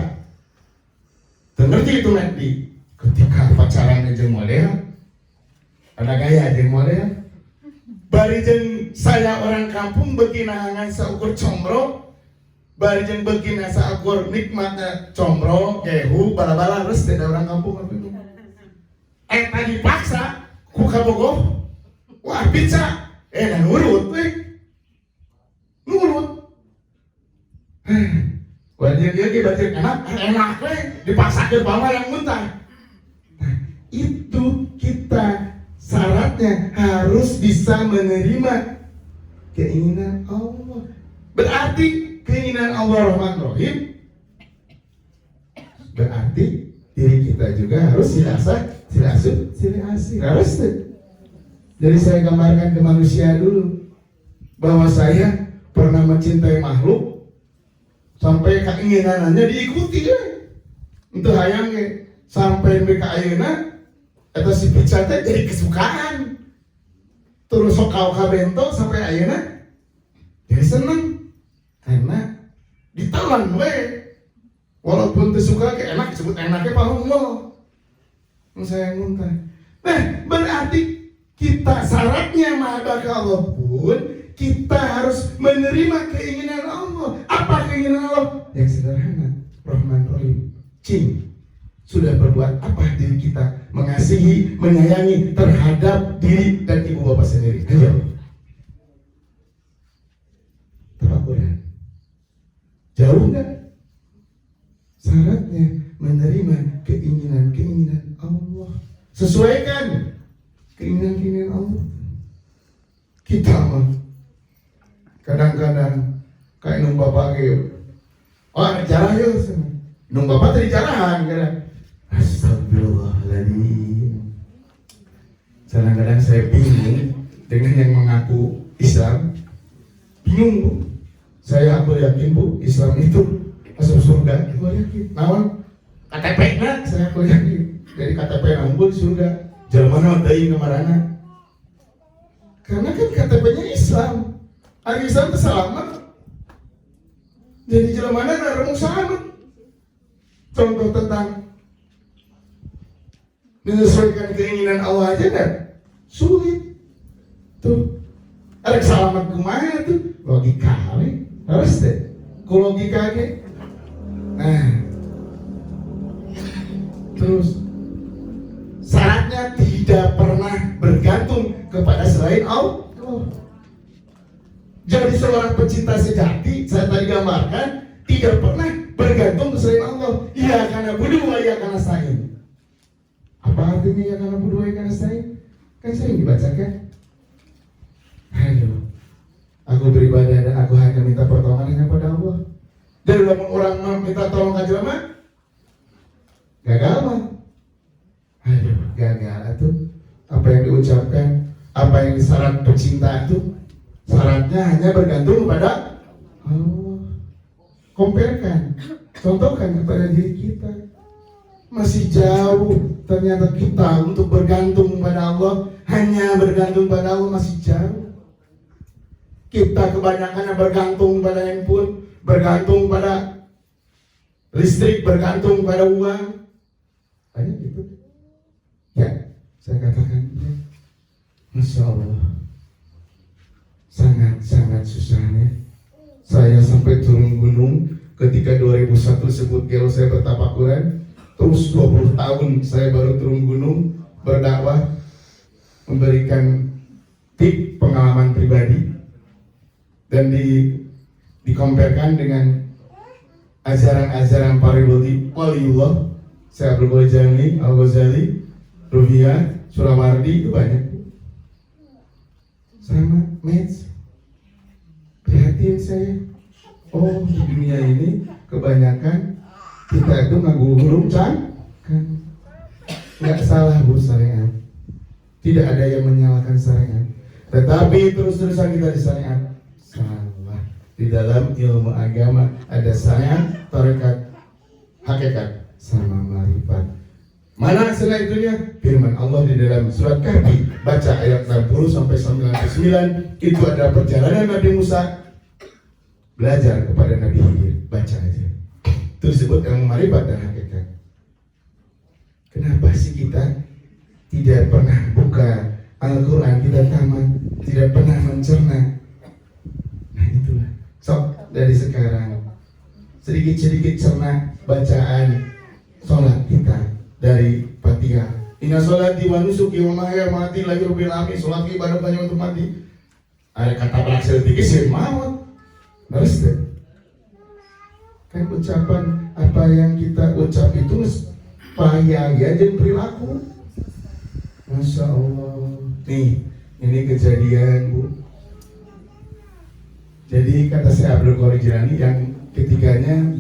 Tengerti itu nanti. Ketika pacaran jeung model, ada gaya jeung model. Bari jeung saya orang kampung beginahangan saukur combro, bari jeung begina saukur nikmatnya combro, gehu, bala-bala res tidak orang kampung apa itu. Tadi paksa, ku kabogoh, wah pizza, nurut, nurut. Wajib dia baca enak, dipaksa ke bawah yang muntah. Itu kita syaratnya harus bisa menerima keinginan Allah. Berarti keinginan Allah Rahman Rahim, berarti diri kita juga harus harus. Jadi saya gambarkan ke manusia dulu bahwa saya pernah mencintai makhluk sampai keinginannya diikuti ya. Untuk hayangnya sampai mereka ayeuna atau si pizza teh jadi kesukaan. Terus sok kau bento sampai ayeuna jadi seneng karena ditelan we. Walaupun teu suka ke enak disebut enaknya pahungul. Saya muntah. Nah, berarti kita syaratnya mahabbah ke Allah pun kita harus menerima keinginan Allah. Apa keinginan Allah? Yang sederhana, Rahman Rahim. Sudah berbuat apa diri kita mengasihi, menyayangi terhadap diri dan ibu bapak sendiri? Ayo. Tafakuran. Jauh enggak? Syaratnya menerima keinginan Allah. Sesuaikan keinginan Allah. Kita mah kadang-kadang kayak nung bapak gitu. Oh, jarah yuk. Nung bapak tadi jarahan kadang. Astagfirullahaladzim. Kadang-kadang saya bingung dengan yang mengaku Islam. Bingung bu. Aku yakin bu, Islam itu masuk surga. Aku yakin. Nawan KTP nya saya yakin. Dari KTP nambul surga. Jalan ada yang kemarana. Karena kan KTP-nya Islam. Hari Islam itu selamat. Jadi jalan mana ada selamat. Contoh tentang menyesuaikan keinginan Allah aja kan sulit tuh. Ada kesalahan kumaha tuh logika harus deh ku logika ke. Nah terus syaratnya tidak pernah bergantung kepada selain Allah. Jadi seorang pecinta sejati saya tadi gambarkan tidak pernah bergantung selain Allah. Iya karena budu ya karena sain. Apa artinya ya karena berdua karena saya? Kan sering dibacakan. Ayo, aku beribadah dan aku hanya minta pertolongan kepada Allah. Jadi kalau orang minta tolong ke jelema, gagal mah. Ayo, gagal itu. Apa yang diucapkan, apa yang disyarat pecinta itu, syaratnya hanya bergantung kepada Allah. Comparekan, contohkan kepada diri kita. Masih jauh ternyata kita untuk bergantung pada Allah, hanya bergantung pada Allah masih jauh. Kita kebanyakan bergantung pada handphone, bergantung pada listrik, bergantung pada uang. Banyak gitu. Ya, saya katakan ya. Masya Allah, sangat susahnya. Saya sampai turun gunung ketika 2001 sebut gelo saya bertapakuran. Terus 20 tahun saya baru turun gunung berdakwah, memberikan tip pengalaman pribadi dan dikomparkan dengan ajaran-ajaran para waliullah, Syekh Abdul Qadir Jailani, Al-Ghazali, Rufiyah, Surawardi, itu banyak. Sama match. Prihatin saya. Oh, di dunia ini kebanyakan kita itu ngaguhurung kan? Nggak salah bu syariat. Tidak ada yang menyalahkan syariat. Tetapi terus-terusan kita di syariat salah. Di dalam ilmu agama ada syariat, tarekat, hakikat, sama marifat. Mana selain itunya? Firman Allah di dalam surat Kahfi, baca ayat 60 sampai 99, itu ada perjalanan Nabi Musa belajar kepada Nabi Khidir. Baca aja. Itu disebut ilmu marifat dan hakikat. Kenapa sih kita tidak pernah buka Al-Quran, kita tamat, tidak pernah mencerna? Nah itulah. Sok dari sekarang sedikit-sedikit cerna bacaan sholat kita dari Fatihah. Inna sholati wa nusuki wa mahya mati lahir bil amin. Sholat ibadah hanya untuk mati. Ada kata beraksir dikit sih maut. Harus deh. Kan ucapan apa yang kita ucap itu payah aja perilaku. Masya Allah. Nih, ini kejadian bu. Jadi kata saya Abdul Qadir Jailani yang ketiganya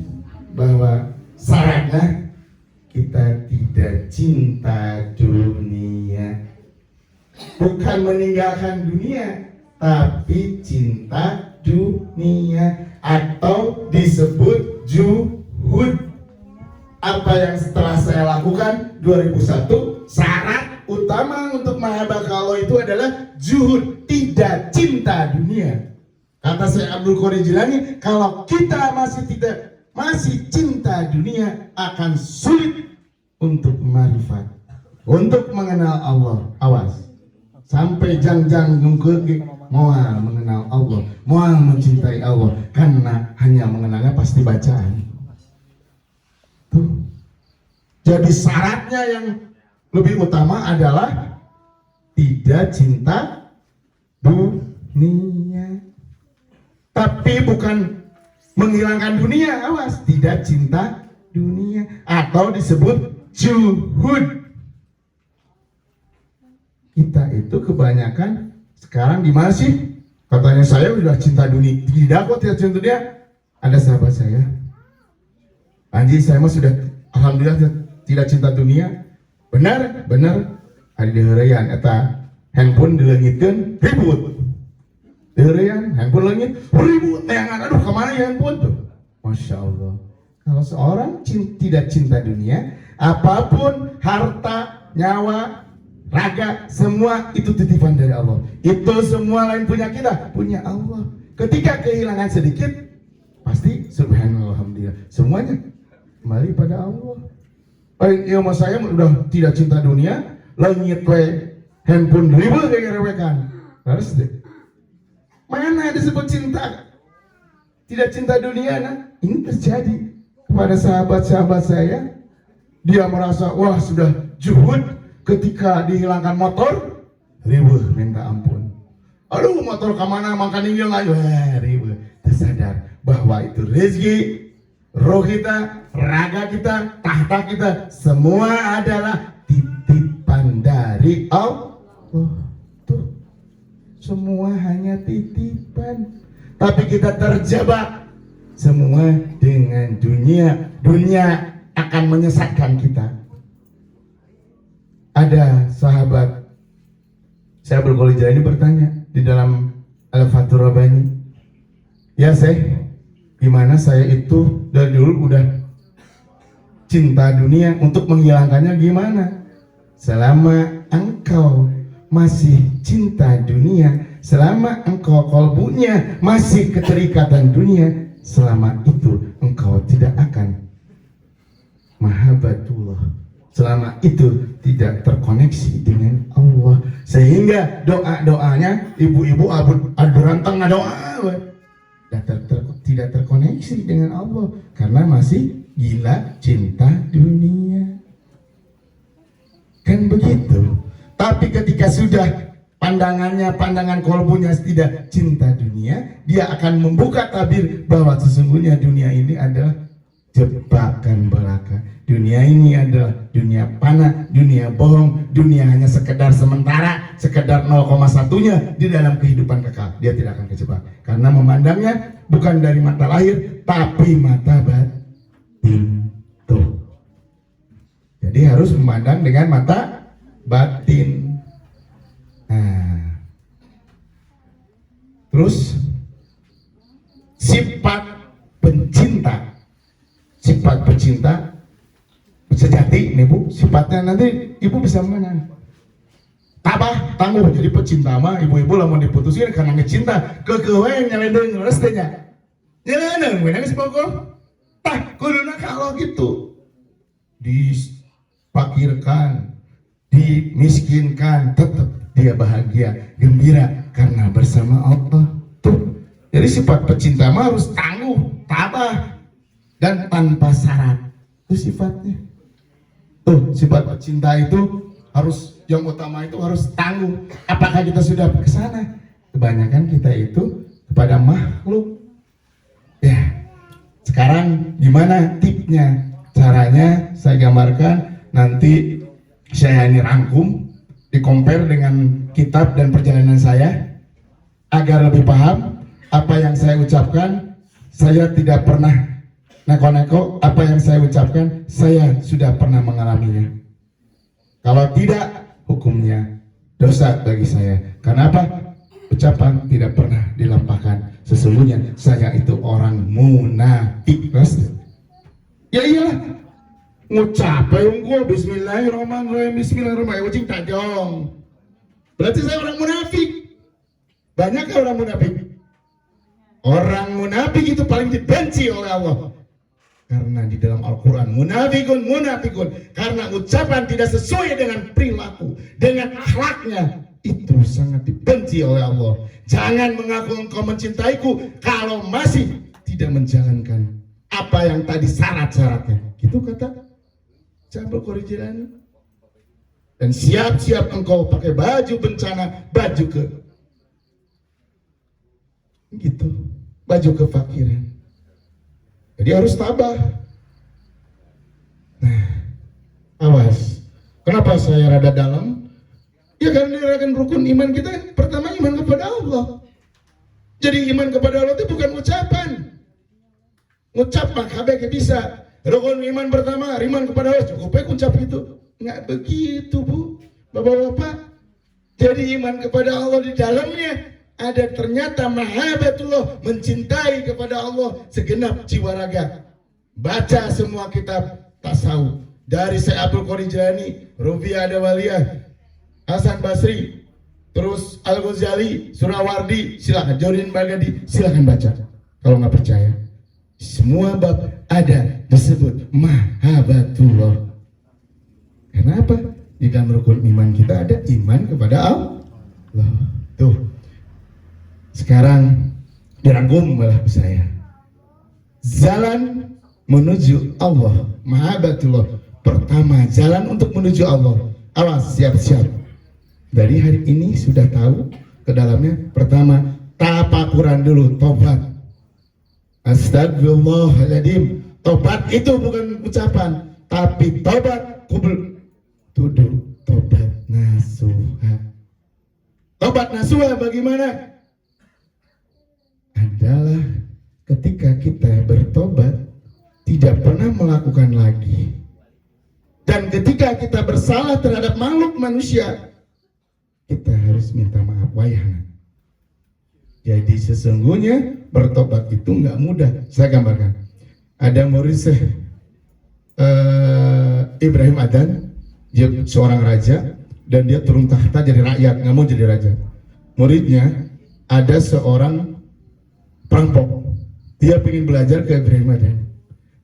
bahwa syaratnya kita tidak cinta dunia, bukan meninggalkan dunia, tapi cinta dunia atau disebut juhud. Apa yang setelah saya lakukan 2001, syarat utama untuk mahabbah Allah itu adalah juhud, tidak cinta dunia. Kata saya Abdul Qadir Jailani, kalau kita masih cinta dunia, akan sulit untuk marifat, untuk mengenal Allah. Awas, sampai jangjang ngungkeukeun moal mengenal Allah, moal mencintai Allah, karena hanya mengenalnya pasti bacaan. Tuh. Jadi syaratnya yang lebih utama adalah tidak cinta dunia. Tapi bukan menghilangkan dunia, awas, tidak cinta dunia atau disebut juhud. Kita itu kebanyakan sekarang di mana sih? Katanya saya sudah cinta dunia. Tidak kok, tidak cinta dunia. Ada sahabat saya, Anji, saya mah sudah alhamdulillah tidak cinta dunia. Benar, benar. Ada diheureyan eta handphone dileungitkeun ribut. Diheureyan handphone leungit ribut neangan, aduh kemana ya handphone tuh. Masya Allah. Kalau seorang tidak cinta dunia, apapun harta, nyawa, raga, semua itu titipan dari Allah. Itu semua lain punya kita, punya Allah. Ketika kehilangan sedikit, pasti subhanallah, alhamdulillah, semuanya kembali pada Allah. Ilmu saya udah tidak cinta dunia, langit handphone dribble kayak rewekan. Harus deh. Mana disebut cinta? Tidak cinta dunia, nah ini terjadi kepada sahabat-sahabat saya. Dia merasa wah sudah juhud, ketika dihilangkan motor, ribuh minta ampun. Aduh motor kemana makan inggil ayo, ribuh. Tersadar bahwa itu rezeki, roh kita, raga kita, tahta kita, semua adalah titipan dari Allah. Tuh, semua hanya titipan. Tapi kita terjebak semua dengan dunia. Dunia akan menyesatkan kita. Ada sahabat saya Abdul Qadir ini bertanya di dalam Al-Fathur Rabbani, ya gimana saya itu dari dulu udah cinta dunia, untuk menghilangkannya gimana? Selama engkau masih cinta dunia, selama engkau kolbunya masih keterikatan dunia, selama itu engkau tidak akan mahabbatullah. Selama itu tidak terkoneksi dengan Allah, sehingga doa-doanya ibu-ibu aburantang doa tidak terkoneksi dengan Allah karena masih gila cinta dunia. Kan begitu. Tapi ketika sudah pandangan kolbunya tidak cinta dunia, dia akan membuka tabir bahwa sesungguhnya dunia ini adalah jebakan belaka. Dunia ini adalah dunia panah, dunia bohong, dunia hanya sekedar sementara, sekedar 0,1-nya di dalam kehidupan kekal. Dia tidak akan kejebak karena memandangnya bukan dari mata lahir tapi mata batin. Tuh. Jadi harus memandang dengan mata batin. Nah. Terus sifat pencinta sejati nih Bu, sifatnya nanti ibu bisa mana? Tabah, tangguh. Jadi pecinta mah ibu-ibu lamun diputusin karena ngecinta kekewe nyelendeng restenya. Nyelendeng we nangis pokok. Tah kuduna kalau gitu dipakirkan, dimiskinkan, tetap dia bahagia, gembira karena bersama Allah. Tuh. Jadi sifat pecinta mah harus tangguh, tabah dan tanpa syarat. Itu sifatnya. Tuh, sifat pecinta itu harus, yang utama itu harus tangguh. Apakah kita sudah ke sana? Kebanyakan kita itu kepada makhluk. Ya. Sekarang gimana tipnya? Caranya saya gambarkan, nanti saya ini rangkum, di-compare dengan kitab dan perjalanan saya agar lebih paham apa yang saya ucapkan. Saya tidak pernah neko-neko, apa yang saya ucapkan saya sudah pernah mengalaminya. Kalau tidak, hukumnya dosa bagi saya. Karena apa? Ucapan tidak pernah dilampahkan. Sesungguhnya saya itu orang munafik. Ya iyalah, ngucapin gua bismillahirrahmanirrahim, bismillahirrahmanirrahim, ucing tajong. Berarti saya orang munafik. Banyak orang munafik? Orang munafik itu paling dibenci oleh Allah. Karena di dalam Al-Quran munafikun, karena ucapan tidak sesuai dengan perilaku, dengan akhlaknya, itu sangat dibenci oleh Allah. Jangan mengaku engkau mencintaiku kalau masih tidak menjalankan apa yang tadi syarat-syaratnya. Gitu kata Syaikhul Qori Jilani. Dan siap-siap engkau pakai baju bencana, baju ke gitu, baju kefakiran. Jadi harus tabah. Nah, awas. Kenapa saya rada dalam? Ya karena dirakan rukun iman kita, pertama iman kepada Allah. Jadi iman kepada Allah itu bukan ucapan. Ngucap mah kabeh bisa. Rukun iman pertama, iman kepada Allah, cukup ya ucap itu. Nggak begitu Bu, Bapak-bapak. Jadi iman kepada Allah di dalamnya ada ternyata mahabbatullah, mencintai kepada Allah segenap jiwa raga. Baca semua kitab tasawuf dari Syekh Abdul Qadir Jilani, Rubiah Adawaliyah, Hasan Basri, terus Al-Ghazali, Surawardi, silakan Jodin Baghdadi, silakan baca. Kalau nggak percaya, semua bab ada disebut mahabbatullah. Kenapa? Di dalam rukun iman kita ada iman kepada Allah. Tuh. Sekarang dirangkum malah saya. Jalan menuju Allah, mahabbatullah. Pertama, jalan untuk menuju Allah. Awas, siap-siap. Dari hari ini sudah tahu ke dalamnya. Pertama, tafakuran dulu, tobat. Astagfirullahaladzim. Tobat itu bukan ucapan, tapi tobat kubul. Tuduh, tobat nasuha. Tobat nasuha bagaimana? Adalah ketika kita bertobat tidak pernah melakukan lagi, dan ketika kita bersalah terhadap makhluk manusia kita harus minta maaf wayahna. Jadi sesungguhnya bertobat itu nggak mudah. Saya gambarkan, ada murid Syekh Ibrahim Adhan, dia seorang raja dan dia turun tahta jadi rakyat, nggak mau jadi raja. Muridnya ada seorang perampok, dia ingin belajar ke Ibrahim Adhan.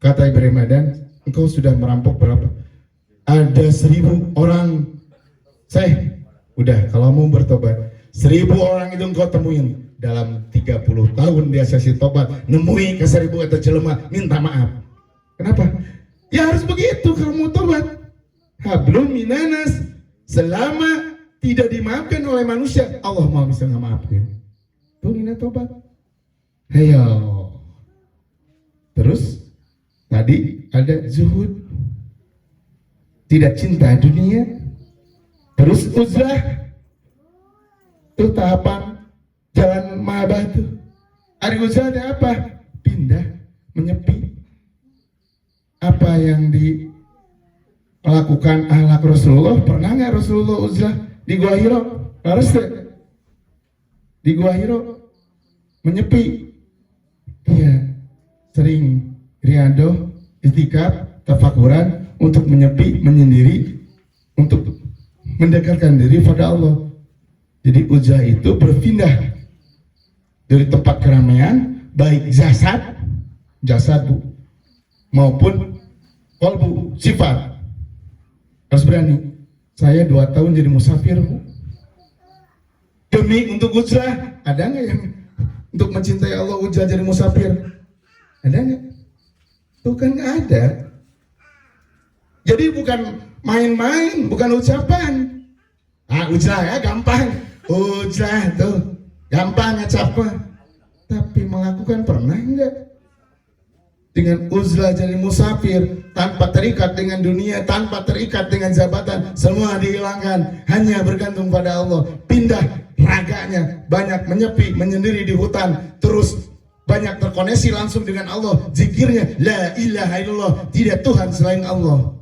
Kata Ibrahim Adhan, engkau sudah merampok berapa? Ada 1000 orang. Saya, udah kalau mau bertobat 1000 orang itu engkau temuin. Dalam 30 tahun dia sesi tobat, nemui ke 1000 atau jelema, minta maaf. Kenapa? Ya harus begitu kalau mau tobat. Hablum minanas, selama tidak dimaafkan oleh manusia, Allah mau bisa ngemaafkan. Tuh nina tobat. Ayo. Terus Tadi ada zuhud, tidak cinta dunia. Terus uzlah, itu tahapan jalan mahabah tuh. Ada uzlah ada apa? Pindah, menyepi. Apa yang dilakukan ahlak Rasulullah, pernah nggak Rasulullah uzlah di Gua Hiro? Harus deh. Di Gua Hiro menyepi. Dia sering riado, itikaf, tafakuran untuk menyepi, menyendiri, untuk mendekatkan diri pada Allah. Jadi uzlah itu berpindah dari tempat keramaian, baik jasad bu, maupun kolbu, sifat. Harus berani. Saya 2 tahun jadi musafir bu, demi untuk uzlah. Ada nggak yang untuk mencintai Allah uzlah jadi musafir? Ada nggak? Tuh kan nggak ada. Jadi bukan main-main, bukan ucapan. Uzlah ya gampang, uzlah tuh gampang ngecapnya. Tapi melakukan pernah nggak? Dengan uzlah jadi musafir, tanpa terikat dengan dunia, tanpa terikat dengan jabatan, semua dihilangkan, hanya bergantung pada Allah. Pindah raganya, banyak menyepi, menyendiri di hutan, terus banyak terkoneksi langsung dengan Allah. Zikirnya la ilaha illallah, tidak Tuhan selain Allah.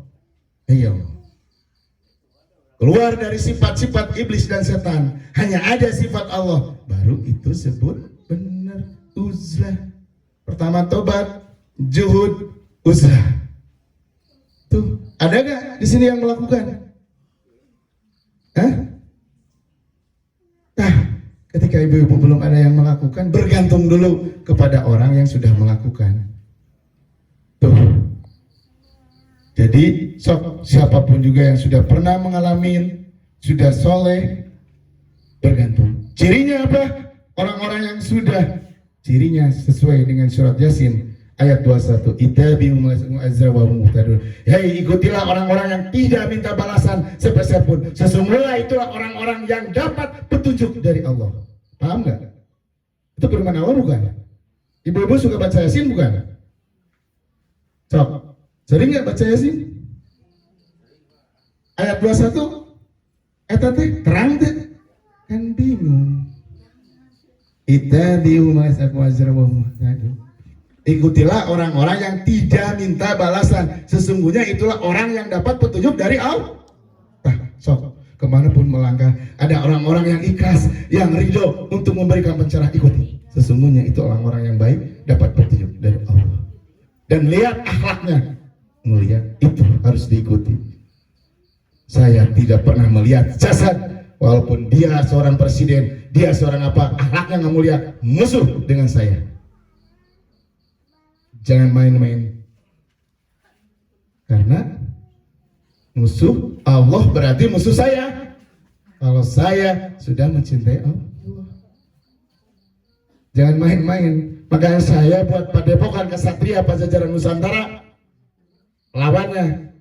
Ayo, keluar dari sifat-sifat iblis dan setan, hanya ada sifat Allah. Baru itu sebut benar uzlah. Pertama tobat, juhud, uzlah. Tuh, ada gak di sini yang melakukan? Hah? Nah, ketika ibu-ibu belum ada yang melakukan, bergantung dulu kepada orang yang sudah melakukan. Tuh. Jadi siapapun juga yang sudah pernah mengalami, sudah soleh, bergantung. Cirinya apa? Orang-orang yang sudah, cirinya sesuai dengan surat Yasin ayat 21. Ittabi'u wa muhtadun. Hei, ikutilah orang-orang yang tidak minta balasan sepeserpun. Sesungguhnya itulah orang-orang yang dapat petunjuk dari Allah. Paham nggak? Itu firman Allah bukan? Ibu-ibu suka baca Yasin bukan? Sok, sering nggak baca Yasin? Ayat 21, teh terang teh, kan bingung. Ittabi'u wa muhtadun. Ikutilah orang-orang yang tidak minta balasan. Sesungguhnya itulah orang yang dapat petunjuk dari Allah. Sok, kemanapun melangkah, ada orang-orang yang ikhlas, yang ridho untuk memberikan pencerahan, ikuti. Sesungguhnya itu orang-orang yang baik, dapat petunjuk dari Allah. Dan lihat akhlaknya, melihat itu harus diikuti. Saya tidak pernah melihat jasad, walaupun dia seorang presiden, dia seorang apa, akhlaknya nggak mulia, musuh dengan saya. Jangan main-main. Karena musuh Allah berarti musuh saya. Kalau saya sudah mencintai Allah, jangan main-main. Makanya saya buat Padepokan Kesatria Pajajaran Nusantara, lawannya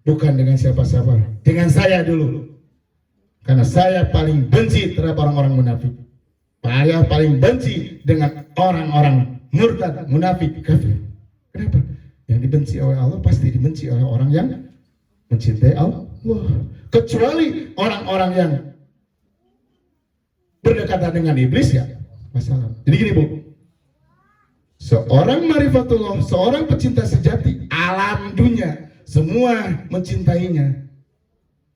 bukan dengan siapa-siapa, dengan saya dulu. Karena saya paling benci terhadap orang-orang munafik. Saya paling benci dengan orang-orang murtad, munafik, kafir. Kenapa? Yang dibenci oleh Allah pasti dibenci oleh orang yang mencintai Allah. Kecuali orang-orang yang berdekatan dengan iblis, ya masalah. Jadi gini bu, seorang marifatullah, seorang pecinta sejati, alam dunia semua mencintainya.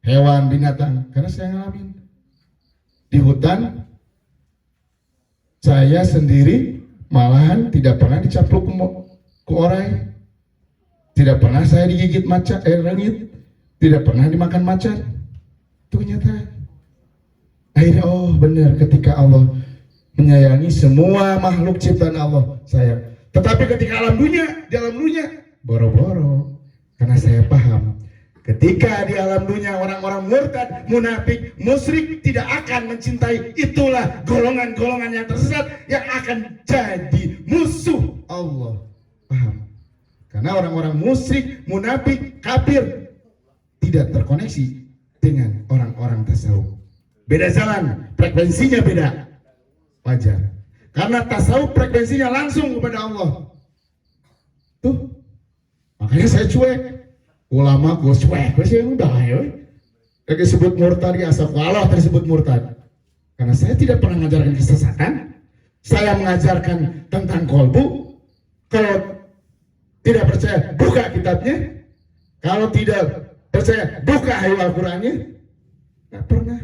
Hewan, binatang, karena saya ngalamin di hutan. Saya sendiri malahan tidak pernah dicapluk ke orai, tidak pernah saya digigit macan, rengit, tidak pernah dimakan macan. Itu kenyataan. Akhirnya oh benar, ketika Allah menyayangi semua makhluk ciptaan Allah, sayang. Tetapi ketika alam dunia, di alam dunia boro-boro, karena saya paham ketika di alam dunia orang-orang murtad, munafik, musyrik tidak akan mencintai, itulah golongan-golongan yang tersesat yang akan jadi musuh Allah. Paham? Karena orang-orang musyrik, munafik, kafir tidak terkoneksi dengan orang-orang tasawuf. Beda jalan, frekuensinya beda. Wajar. Karena tasawuf frekuensinya langsung kepada Allah. Tuh, Makanya saya cuek. Ulama gue cuek, gue sih udah ya. Kayak disebut murtad ya, asal Allah tersebut murtad. Karena saya tidak pernah mengajarkan kesesatan. Saya mengajarkan tentang kolbu. Kalau tidak percaya, buka kitabnya. Kalau tidak percaya, buka ayat Al-Qurannya. Nggak pernah.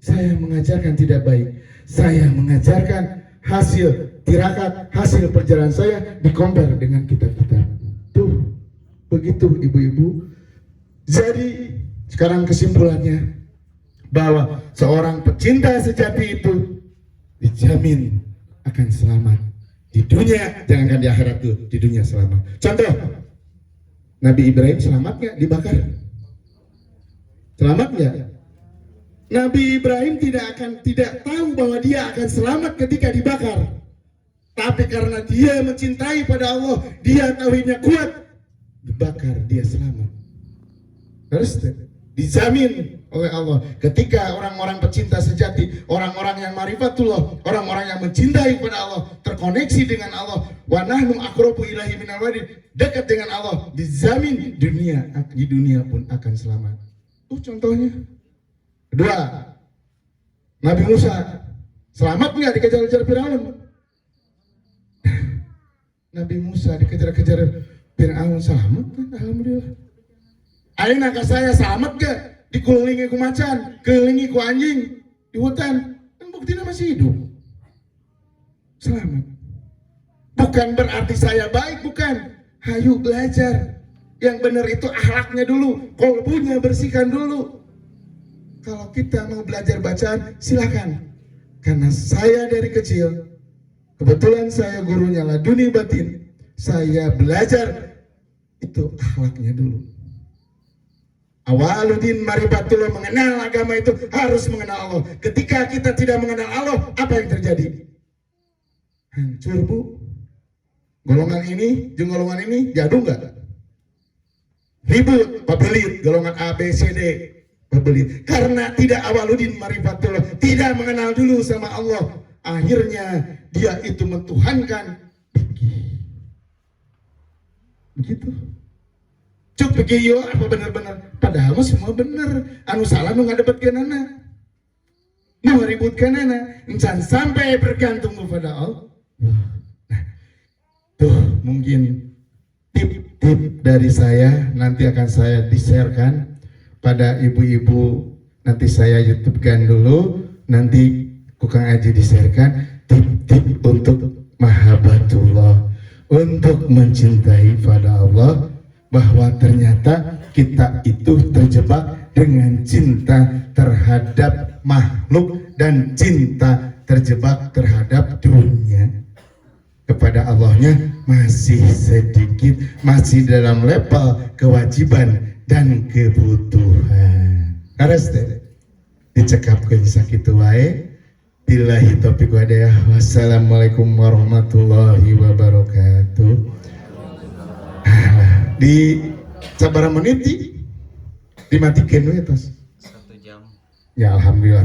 Saya mengajarkan tidak baik. Saya mengajarkan hasil tirakat, hasil perjalanan saya di-compare dengan kitab-kitab. Tuh, begitu ibu-ibu. Jadi, sekarang kesimpulannya, bahwa seorang pecinta sejati itu dijamin akan selamat di dunia, jangankan di akhirat tuh, di dunia selamat. Contoh, Nabi Ibrahim selamat nggak dibakar? Selamat nggak? Nabi Ibrahim tidak tahu bahwa dia akan selamat ketika dibakar. Tapi karena dia mencintai pada Allah, dia tauhidnya kuat, dibakar dia selamat. Terus dijamin oleh Allah ketika orang-orang pecinta sejati, orang-orang yang marifatullah, orang-orang yang mencintai pada Allah, terkoneksi dengan Allah, wa nahnu aqrabu ilaihi minal walid, dekat dengan Allah, dijamin di dunia pun akan selamat. Itu contohnya. Kedua, Nabi Musa selamat nggak dikejar-kejar Firaun? Nabi Musa dikejar-kejar Firaun selamat kan? Alhamdulillah. Ayeuna ka saya selamat gak? Dikelilingi ku macan, kelilingi ku anjing di hutan, kan buktinya masih hidup. Selamat. Bukan berarti saya baik, bukan. Hayu belajar. Yang benar itu akhlaknya dulu, kolbunya bersihkan dulu. Kalau kita mau belajar bacaan, silakan. Karena saya dari kecil, kebetulan saya gurunya laduni batin, saya belajar itu akhlaknya dulu. Awaludin marifatullah, mengenal agama itu harus mengenal Allah. Ketika kita tidak mengenal Allah, apa yang terjadi? Hancur, Bu. Golongan ini, jeung golongan ini jadu nggak? Ribut, pabelit, golongan A, B, C, D, pabelit. Karena tidak awaludin marifatullah, tidak mengenal dulu sama Allah. Akhirnya dia itu mentuhankan. Begitu. Cuk begiyo apa benar-benar? Padahal semua benar. Anu salah nu ngadepetkeun anak, nu ngaributkeun anak, encan sampai bergantung kepada Allah. Nah, tuh mungkin tip-tip dari saya, nanti akan saya di-sharekan pada ibu-ibu. Nanti saya YouTube-kan dulu, nanti Kukang Aji di-sharekan tip-tip untuk mahabbatullah, untuk mencintai pada Allah. Bahwa ternyata kita itu terjebak dengan cinta terhadap makhluk dan cinta terjebak terhadap dunia. Kepada Allahnya masih sedikit, masih dalam level kewajiban dan kebutuhan. Harus dicekapkan sakitu wae. Billahi taufiq wa hidayah. Wassalamualaikum warahmatullahi wabarakatuh. Di sabaraha menit dimatikan we tos 1 jam. Ya alhamdulillah.